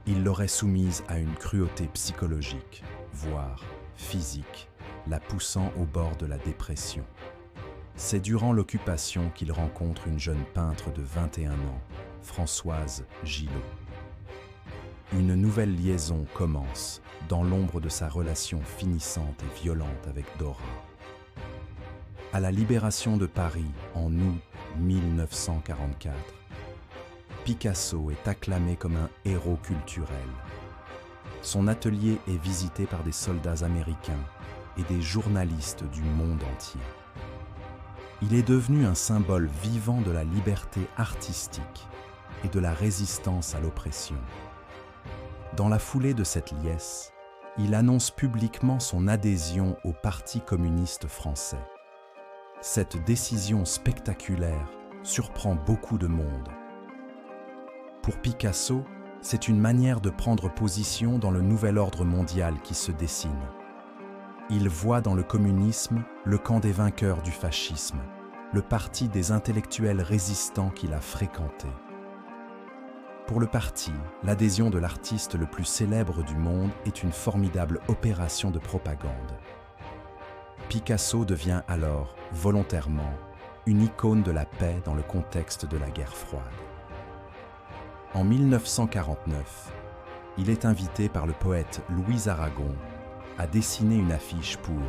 il l'aurait soumise à une cruauté psychologique, voire physique, la poussant au bord de la dépression. C'est durant l'occupation qu'il rencontre une jeune peintre de 21 ans, Françoise Gillot. Une nouvelle liaison commence dans l'ombre de sa relation finissante et violente avec Dora. À la libération de Paris en août 1944, Picasso est acclamé comme un héros culturel. Son atelier est visité par des soldats américains et des journalistes du monde entier. Il est devenu un symbole vivant de la liberté artistique et de la résistance à l'oppression. Dans la foulée de cette liesse, il annonce publiquement son adhésion au Parti communiste français. Cette décision spectaculaire surprend beaucoup de monde. Pour Picasso, c'est une manière de prendre position dans le nouvel ordre mondial qui se dessine. Il voit dans le communisme le camp des vainqueurs du fascisme, le parti des intellectuels résistants qu'il a fréquenté. Pour le parti, l'adhésion de l'artiste le plus célèbre du monde est une formidable opération de propagande. Picasso devient alors, volontairement, une icône de la paix dans le contexte de la guerre froide. En 1949, il est invité par le poète Louis Aragon à dessiner une affiche pour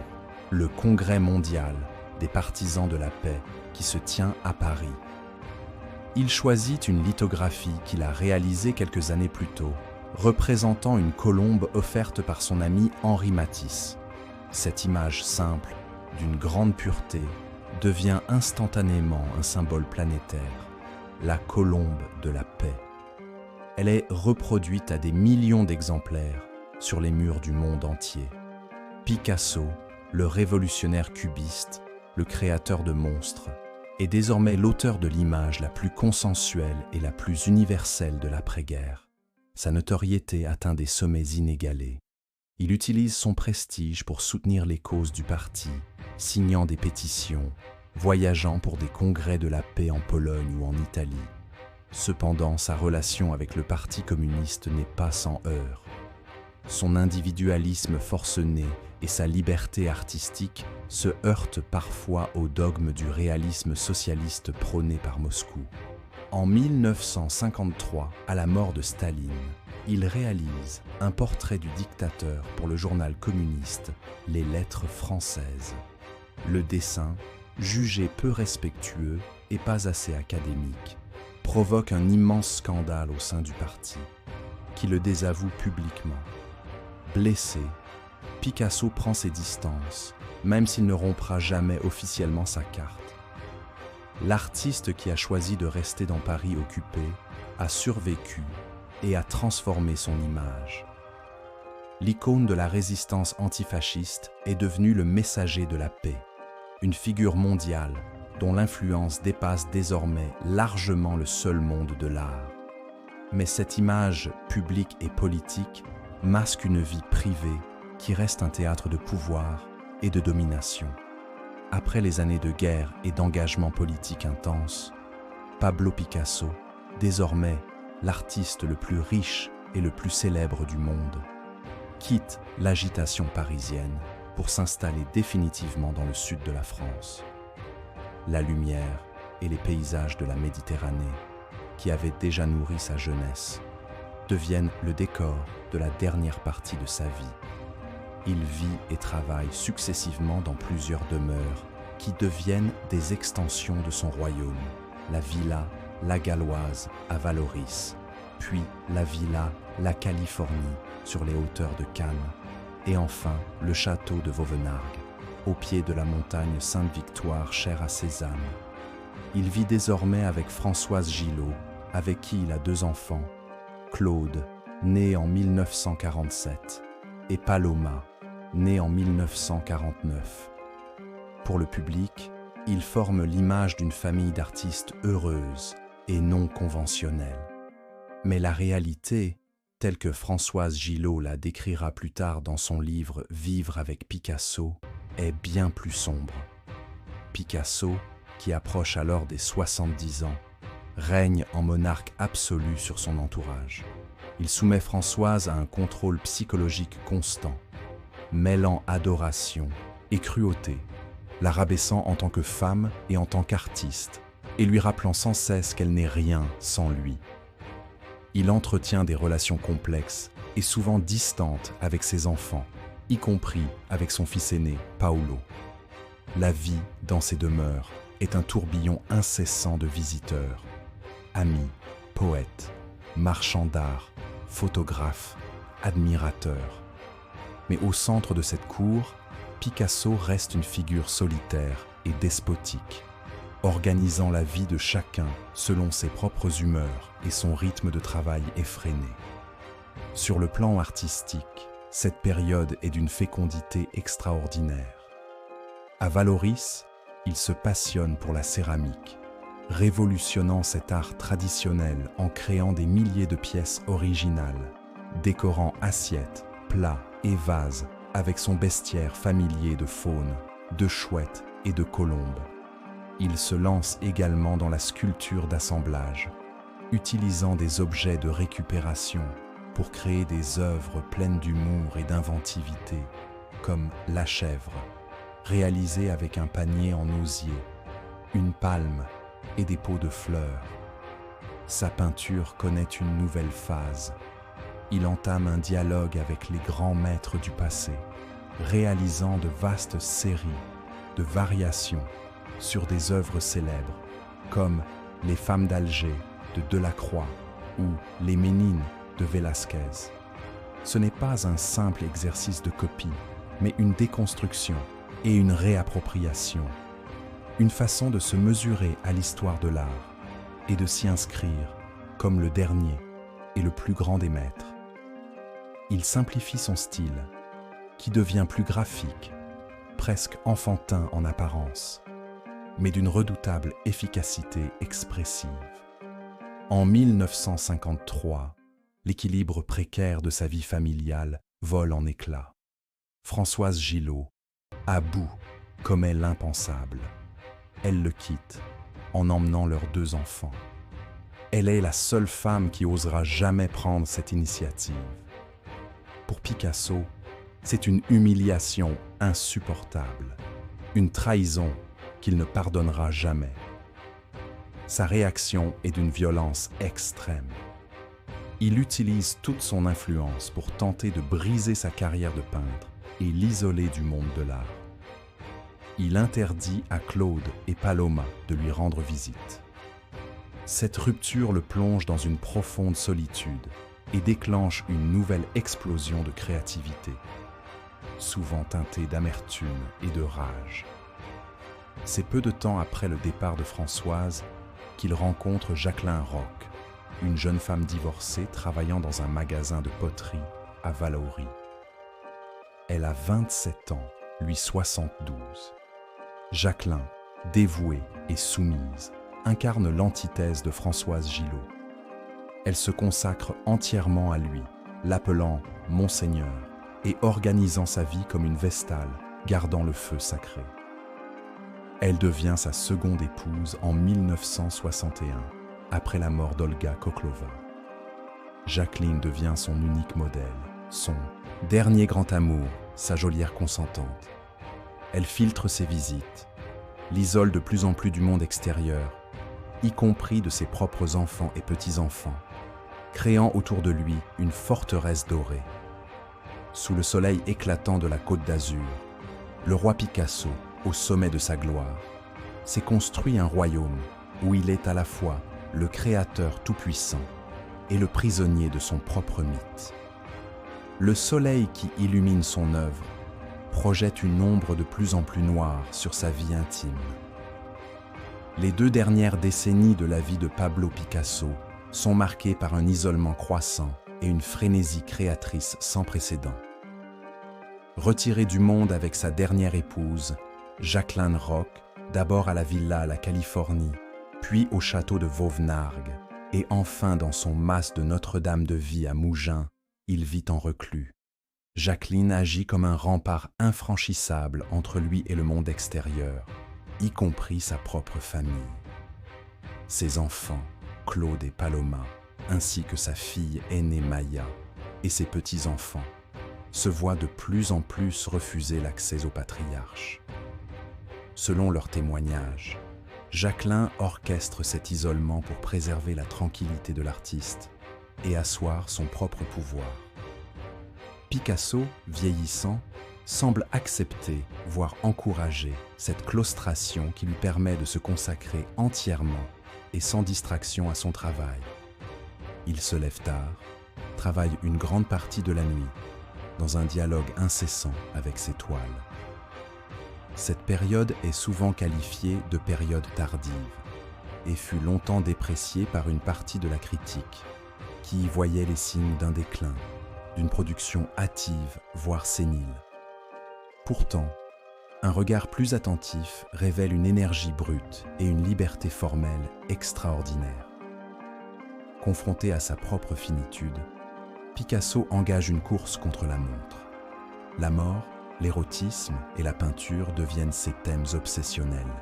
le Congrès mondial des partisans de la paix qui se tient à Paris. Il choisit une lithographie qu'il a réalisée quelques années plus tôt, représentant une colombe offerte par son ami Henri Matisse. Cette image simple, d'une grande pureté, devient instantanément un symbole planétaire, la colombe de la paix. Elle est reproduite à des millions d'exemplaires sur les murs du monde entier. Picasso, le révolutionnaire cubiste, le créateur de monstres, est désormais l'auteur de l'image la plus consensuelle et la plus universelle de l'après-guerre. Sa notoriété atteint des sommets inégalés. Il utilise son prestige pour soutenir les causes du parti, signant des pétitions, voyageant pour des congrès de la paix en Pologne ou en Italie. Cependant, sa relation avec le Parti communiste n'est pas sans heurts. Son individualisme forcené et sa liberté artistique se heurtent parfois au dogme du réalisme socialiste prôné par Moscou. En 1953, à la mort de Staline, il réalise un portrait du dictateur pour le journal communiste Les Lettres françaises. Le dessin, jugé peu respectueux et pas assez académique, provoque un immense scandale au sein du parti, qui le désavoue publiquement. Blessé, Picasso prend ses distances, même s'il ne rompra jamais officiellement sa carte. L'artiste qui a choisi de rester dans Paris occupé a survécu et a transformé son image. L'icône de la résistance antifasciste est devenue le messager de la paix, une figure mondiale dont l'influence dépasse désormais largement le seul monde de l'art. Mais cette image publique et politique masque une vie privée qui reste un théâtre de pouvoir et de domination. Après les années de guerre et d'engagement politique intense, Pablo Picasso, désormais l'artiste le plus riche et le plus célèbre du monde, quitte l'agitation parisienne pour s'installer définitivement dans le sud de la France. La lumière et les paysages de la Méditerranée, qui avaient déjà nourri sa jeunesse, deviennent le décor de la dernière partie de sa vie. Il vit et travaille successivement dans plusieurs demeures qui deviennent des extensions de son royaume, la Villa La Galloise à Vallauris, puis la Villa La Californie sur les hauteurs de Cannes, et enfin le château de Vauvenargues, au pied de la montagne Sainte-Victoire chère à ses âmes. Il vit désormais avec Françoise Gillot, avec qui il a 2 enfants, Claude, né en 1947, et Paloma, né en 1949. Pour le public, il forme l'image d'une famille d'artistes heureuse et non conventionnelle. Mais la réalité, telle que Françoise Gillot la décrira plus tard dans son livre « Vivre avec Picasso », est bien plus sombre. Picasso, qui approche alors des 70 ans, règne en monarque absolu sur son entourage. Il soumet Françoise à un contrôle psychologique constant, mêlant adoration et cruauté, la rabaissant en tant que femme et en tant qu'artiste, et lui rappelant sans cesse qu'elle n'est rien sans lui. Il entretient des relations complexes et souvent distantes avec ses enfants, y compris avec son fils aîné, Paolo. La vie dans ces demeures est un tourbillon incessant de visiteurs, amis, poètes, marchands d'art, photographes, admirateurs. Mais au centre de cette cour, Picasso reste une figure solitaire et despotique, organisant la vie de chacun selon ses propres humeurs et son rythme de travail effréné. Sur le plan artistique, cette période est d'une fécondité extraordinaire. À Vallauris, il se passionne pour la céramique, révolutionnant cet art traditionnel en créant des milliers de pièces originales, décorant assiettes, plats et vases avec son bestiaire familier de faunes, de chouettes et de colombes. Il se lance également dans la sculpture d'assemblage, utilisant des objets de récupération pour créer des œuvres pleines d'humour et d'inventivité, comme La Chèvre, réalisée avec un panier en osier, une palme et des pots de fleurs. Sa peinture connaît une nouvelle phase. Il entame un dialogue avec les grands maîtres du passé, réalisant de vastes séries de variations sur des œuvres célèbres, comme Les Femmes d'Alger de Delacroix ou Les Ménines de Velázquez. Ce n'est pas un simple exercice de copie, mais une déconstruction et une réappropriation, une façon de se mesurer à l'histoire de l'art et de s'y inscrire comme le dernier et le plus grand des maîtres. Il simplifie son style, qui devient plus graphique, presque enfantin en apparence, mais d'une redoutable efficacité expressive. En 1953, l'équilibre précaire de sa vie familiale vole en éclats. Françoise Gillot, à bout, commet l'impensable. Elle le quitte, en emmenant leurs 2 enfants. Elle est la seule femme qui osera jamais prendre cette initiative. Pour Picasso, c'est une humiliation insupportable, une trahison qu'il ne pardonnera jamais. Sa réaction est d'une violence extrême. Il utilise toute son influence pour tenter de briser sa carrière de peintre et l'isoler du monde de l'art. Il interdit à Claude et Paloma de lui rendre visite. Cette rupture le plonge dans une profonde solitude et déclenche une nouvelle explosion de créativité, souvent teintée d'amertume et de rage. C'est peu de temps après le départ de Françoise qu'il rencontre Jacqueline Roch, une jeune femme divorcée travaillant dans un magasin de poterie à Vallauris. Elle a 27 ans, lui 72. Jacqueline, dévouée et soumise, incarne l'antithèse de Françoise Gillot. Elle se consacre entièrement à lui, l'appelant « Monseigneur » et organisant sa vie comme une vestale, gardant le feu sacré. Elle devient sa seconde épouse en 1961, après la mort d'Olga Koklova. Jacqueline devient son unique modèle, son dernier grand amour, sa geôlière consentante. Elle filtre ses visites, l'isole de plus en plus du monde extérieur, y compris de ses propres enfants et petits-enfants, créant autour de lui une forteresse dorée. Sous le soleil éclatant de la Côte d'Azur, le roi Picasso, au sommet de sa gloire, s'est construit un royaume où il est à la fois le créateur tout-puissant et le prisonnier de son propre mythe. Le soleil qui illumine son œuvre projette une ombre de plus en plus noire sur sa vie intime. Les 2 dernières décennies de la vie de Pablo Picasso sont marquées par un isolement croissant et une frénésie créatrice sans précédent. Retiré du monde avec sa dernière épouse, Jacqueline Roch, d'abord à la villa à la Californie, puis au château de Vauvenargues, Et enfin, dans son mas de Notre-Dame de Vie à Mougins, il vit en reclus. Jacqueline agit comme un rempart infranchissable entre lui et le monde extérieur, y compris sa propre famille. Ses enfants, Claude et Paloma, ainsi que sa fille aînée Maya et ses petits-enfants, se voient de plus en plus refuser l'accès au patriarche. Selon leurs témoignages, Jacqueline orchestre cet isolement pour préserver la tranquillité de l'artiste et asseoir son propre pouvoir. Picasso, vieillissant, semble accepter, voire encourager, cette claustration qui lui permet de se consacrer entièrement et sans distraction à son travail. Il se lève tard, travaille une grande partie de la nuit, dans un dialogue incessant avec ses toiles. Cette période est souvent qualifiée de période tardive et fut longtemps dépréciée par une partie de la critique, qui y voyait les signes d'un déclin, d'une production hâtive, voire sénile. Pourtant, un regard plus attentif révèle une énergie brute et une liberté formelle extraordinaires. Confronté à sa propre finitude, Picasso engage une course contre la montre. La mort, l'érotisme et la peinture deviennent ses thèmes obsessionnels.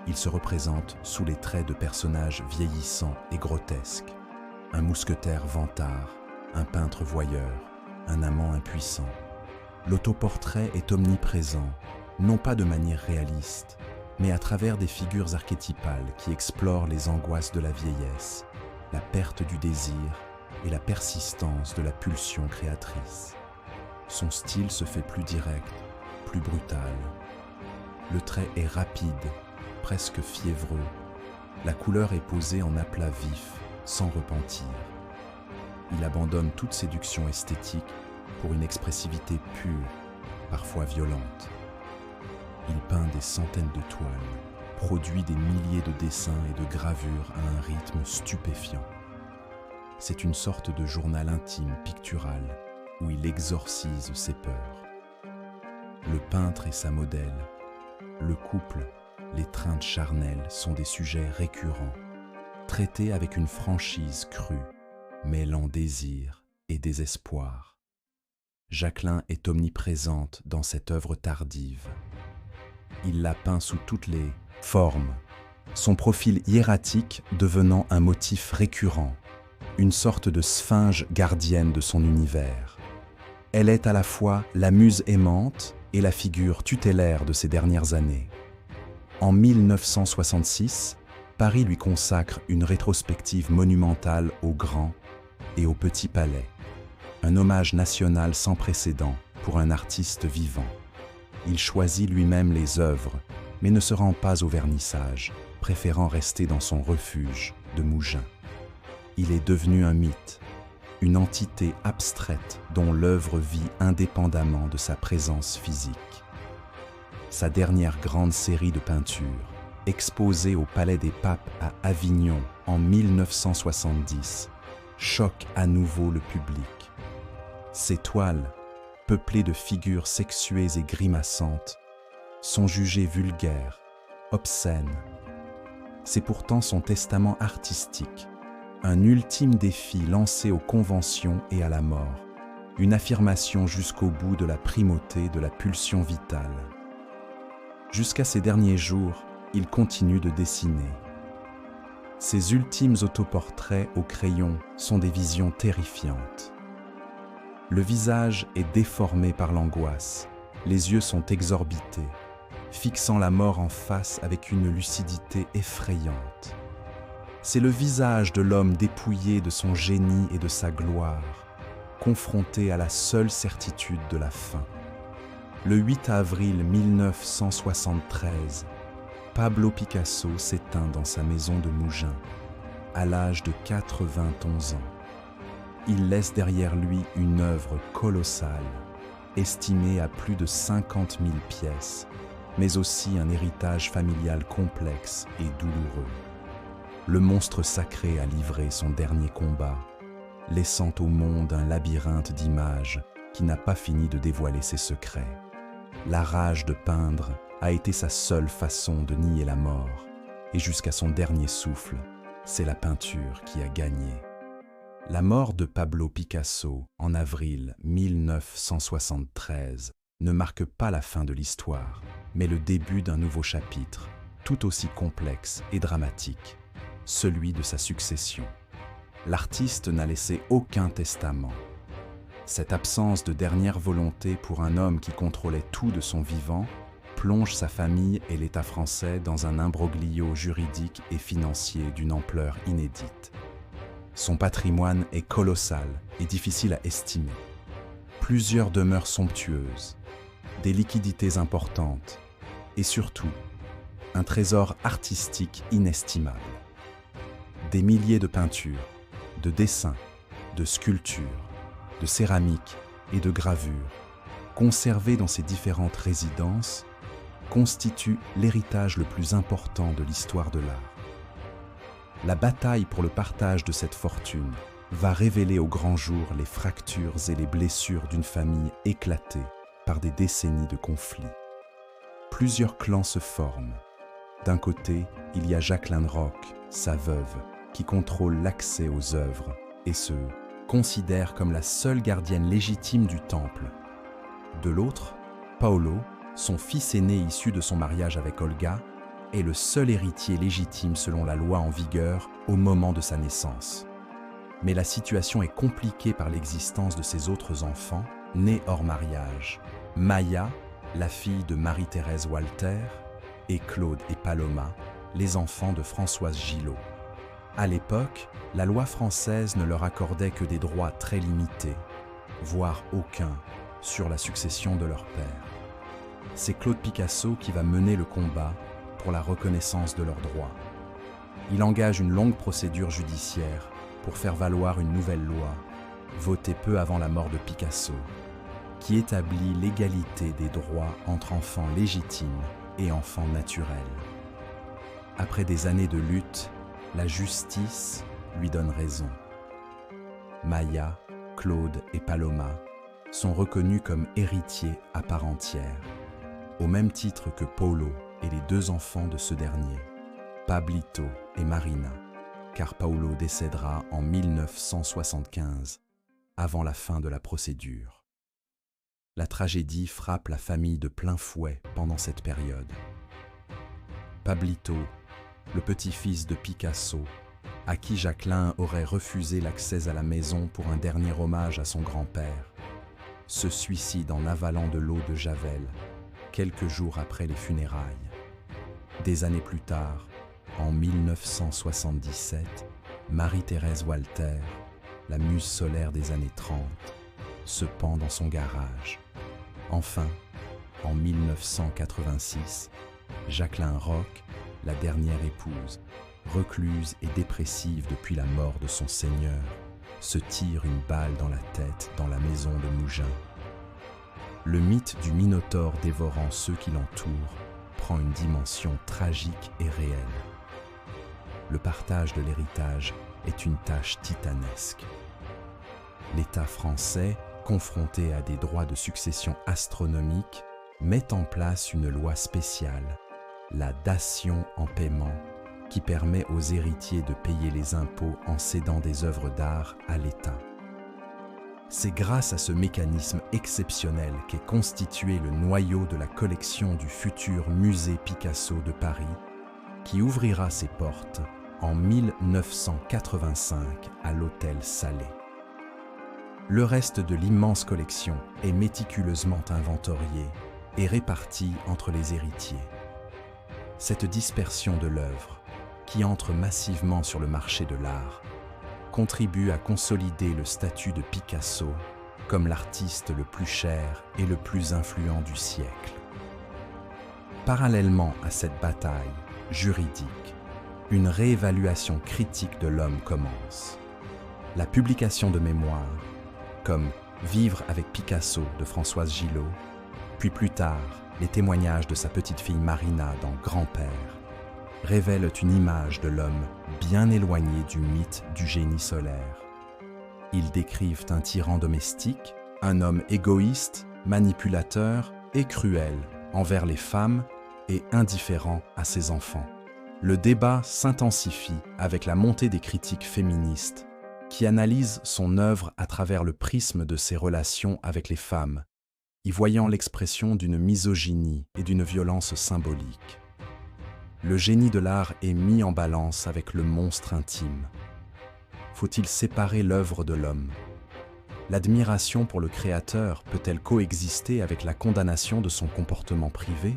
Il se représente sous les traits de personnages vieillissants et grotesques. Un mousquetaire vantard, un peintre voyeur, un amant impuissant. L'autoportrait est omniprésent, non pas de manière réaliste, mais à travers des figures archétypales qui explorent les angoisses de la vieillesse, la perte du désir et la persistance de la pulsion créatrice. Son style se fait plus direct, plus brutal. Le trait est rapide, presque fiévreux. La couleur est posée en aplat vif, sans repentir. Il abandonne toute séduction esthétique pour une expressivité pure, parfois violente. Il peint des centaines de toiles, produit des milliers de dessins et de gravures à un rythme stupéfiant. C'est une sorte de journal intime pictural où il exorcise ses peurs. Le peintre et sa modèle, le couple, l'étreinte charnelle sont des sujets récurrents, traités avec une franchise crue, mêlant désir et désespoir. Jacqueline est omniprésente dans cette œuvre tardive. Il la peint sous toutes les formes, son profil hiératique devenant un motif récurrent, une sorte de sphinge gardienne de son univers. Elle est à la fois la muse aimante et la figure tutélaire de ces dernières années. En 1966, Paris lui consacre une rétrospective monumentale au Grand et au Petit Palais, un hommage national sans précédent pour un artiste vivant. Il choisit lui-même les œuvres, mais ne se rend pas au vernissage, préférant rester dans son refuge de Mougins. Il est devenu un mythe, une entité abstraite dont l'œuvre vit indépendamment de sa présence physique. Sa dernière grande série de peintures, exposée au Palais des Papes à Avignon en 1970, choque à nouveau le public. Ses toiles, peuplées de figures sexuées et grimaçantes, sont jugées vulgaires, obscènes. C'est pourtant son testament artistique, un ultime défi lancé aux conventions et à la mort, une affirmation jusqu'au bout de la primauté de la pulsion vitale. Jusqu'à ses derniers jours, il continue de dessiner. Ses ultimes autoportraits au crayon sont des visions terrifiantes. Le visage est déformé par l'angoisse, les yeux sont exorbités, fixant la mort en face avec une lucidité effrayante. C'est le visage de l'homme dépouillé de son génie et de sa gloire, confronté à la seule certitude de la fin. Le 8 avril 1973, Pablo Picasso s'éteint dans sa maison de Mougins, à l'âge de 91 ans. Il laisse derrière lui une œuvre colossale, estimée à plus de 50 000 pièces, mais aussi un héritage familial complexe et douloureux. Le monstre sacré a livré son dernier combat, laissant au monde un labyrinthe d'images qui n'a pas fini de dévoiler ses secrets. La rage de peindre a été sa seule façon de nier la mort, et jusqu'à son dernier souffle, c'est la peinture qui a gagné. La mort de Pablo Picasso en avril 1973 ne marque pas la fin de l'histoire, mais le début d'un nouveau chapitre, tout aussi complexe et dramatique, celui de sa succession. L'artiste n'a laissé aucun testament. Cette absence de dernière volonté pour un homme qui contrôlait tout de son vivant plonge sa famille et l'État français dans un imbroglio juridique et financier d'une ampleur inédite. Son patrimoine est colossal et difficile à estimer. Plusieurs demeures somptueuses, des liquidités importantes et surtout, un trésor artistique inestimable. Des milliers de peintures, de dessins, de sculptures, de céramiques et de gravures, conservées dans ses différentes résidences, constituent l'héritage le plus important de l'histoire de l'art. La bataille pour le partage de cette fortune va révéler au grand jour les fractures et les blessures d'une famille éclatée par des décennies de conflits. Plusieurs clans se forment. D'un côté, il y a Jacqueline Roch, sa veuve, qui contrôle l'accès aux œuvres et se considère comme la seule gardienne légitime du temple. De l'autre, Paolo, son fils aîné issu de son mariage avec Olga, est le seul héritier légitime selon la loi en vigueur au moment de sa naissance. Mais la situation est compliquée par l'existence de ses autres enfants, nés hors mariage. Maya, la fille de Marie-Thérèse Walter, et Claude et Paloma, les enfants de Françoise Gillot. À l'époque, la loi française ne leur accordait que des droits très limités, voire aucun, sur la succession de leur père. C'est Claude Picasso qui va mener le combat pour la reconnaissance de leurs droits. Il engage une longue procédure judiciaire pour faire valoir une nouvelle loi, votée peu avant la mort de Picasso, qui établit l'égalité des droits entre enfants légitimes et enfants naturels. Après des années de lutte, la justice lui donne raison. Maya, Claude et Paloma sont reconnus comme héritiers à part entière, au même titre que Paolo et les deux enfants de ce dernier, Pablito et Marina, car Paolo décédera en 1975, avant la fin de la procédure. La tragédie frappe la famille de plein fouet pendant cette période. Pablito, le petit-fils de Picasso, à qui Jacqueline aurait refusé l'accès à la maison pour un dernier hommage à son grand-père, se suicide en avalant de l'eau de Javel, quelques jours après les funérailles. Des années plus tard, en 1977, Marie-Thérèse Walter, la muse solaire des années 30, se pend dans son garage. Enfin, en 1986, Jacqueline Roch, la dernière épouse, recluse et dépressive depuis la mort de son seigneur, se tire une balle dans la tête dans la maison de Mougins. Le mythe du Minotaure dévorant ceux qui l'entourent prend une dimension tragique et réelle. Le partage de l'héritage est une tâche titanesque. L'État français, confronté à des droits de succession astronomiques, met en place une loi spéciale, la dation en paiement, qui permet aux héritiers de payer les impôts en cédant des œuvres d'art à l'État. C'est grâce à ce mécanisme exceptionnel qu'est constitué le noyau de la collection du futur musée Picasso de Paris, qui ouvrira ses portes en 1985 à l'Hôtel Salé. Le reste de l'immense collection est méticuleusement inventorié et réparti entre les héritiers. Cette dispersion de l'œuvre, qui entre massivement sur le marché de l'art, contribue à consolider le statut de Picasso comme l'artiste le plus cher et le plus influent du siècle. Parallèlement à cette bataille juridique, une réévaluation critique de l'homme commence. La publication de mémoires, comme Vivre avec Picasso de Françoise Gillot, puis plus tard les témoignages de sa petite-fille Marina dans Grand-père, révèlent une image de l'homme bien éloigné du mythe du génie solaire. Ils décrivent un tyran domestique, un homme égoïste, manipulateur et cruel envers les femmes et indifférent à ses enfants. Le débat s'intensifie avec la montée des critiques féministes qui analysent son œuvre à travers le prisme de ses relations avec les femmes, y voyant l'expression d'une misogynie et d'une violence symbolique. Le génie de l'art est mis en balance avec le monstre intime. Faut-il séparer l'œuvre de l'homme? L'admiration pour le créateur peut-elle coexister avec la condamnation de son comportement privé?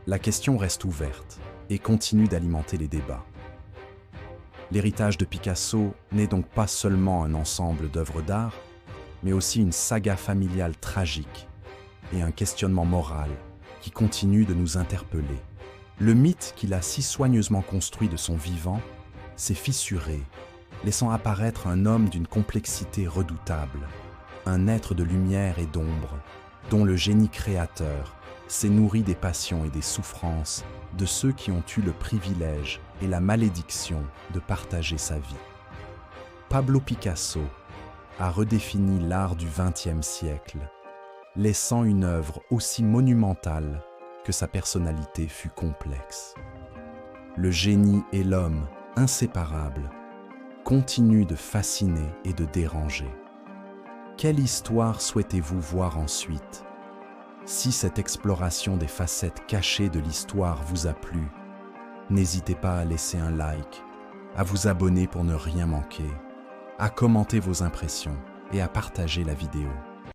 La question reste ouverte et continue d'alimenter les débats. L'héritage de Picasso n'est donc pas seulement un ensemble d'œuvres d'art, mais aussi une saga familiale tragique et un questionnement moral qui continue de nous interpeller. Le mythe qu'il a si soigneusement construit de son vivant s'est fissuré, laissant apparaître un homme d'une complexité redoutable, un être de lumière et d'ombre, dont le génie créateur s'est nourri des passions et des souffrances de ceux qui ont eu le privilège et la malédiction de partager sa vie. Pablo Picasso a redéfini l'art du XXe siècle, laissant une œuvre aussi monumentale que sa personnalité fut complexe. Le génie et l'homme, inséparables, continuent de fasciner et de déranger. Quelle histoire souhaitez-vous voir ensuite? Si cette exploration des facettes cachées de l'histoire vous a plu, n'hésitez pas à laisser un like, à vous abonner pour ne rien manquer, à commenter vos impressions et à partager la vidéo.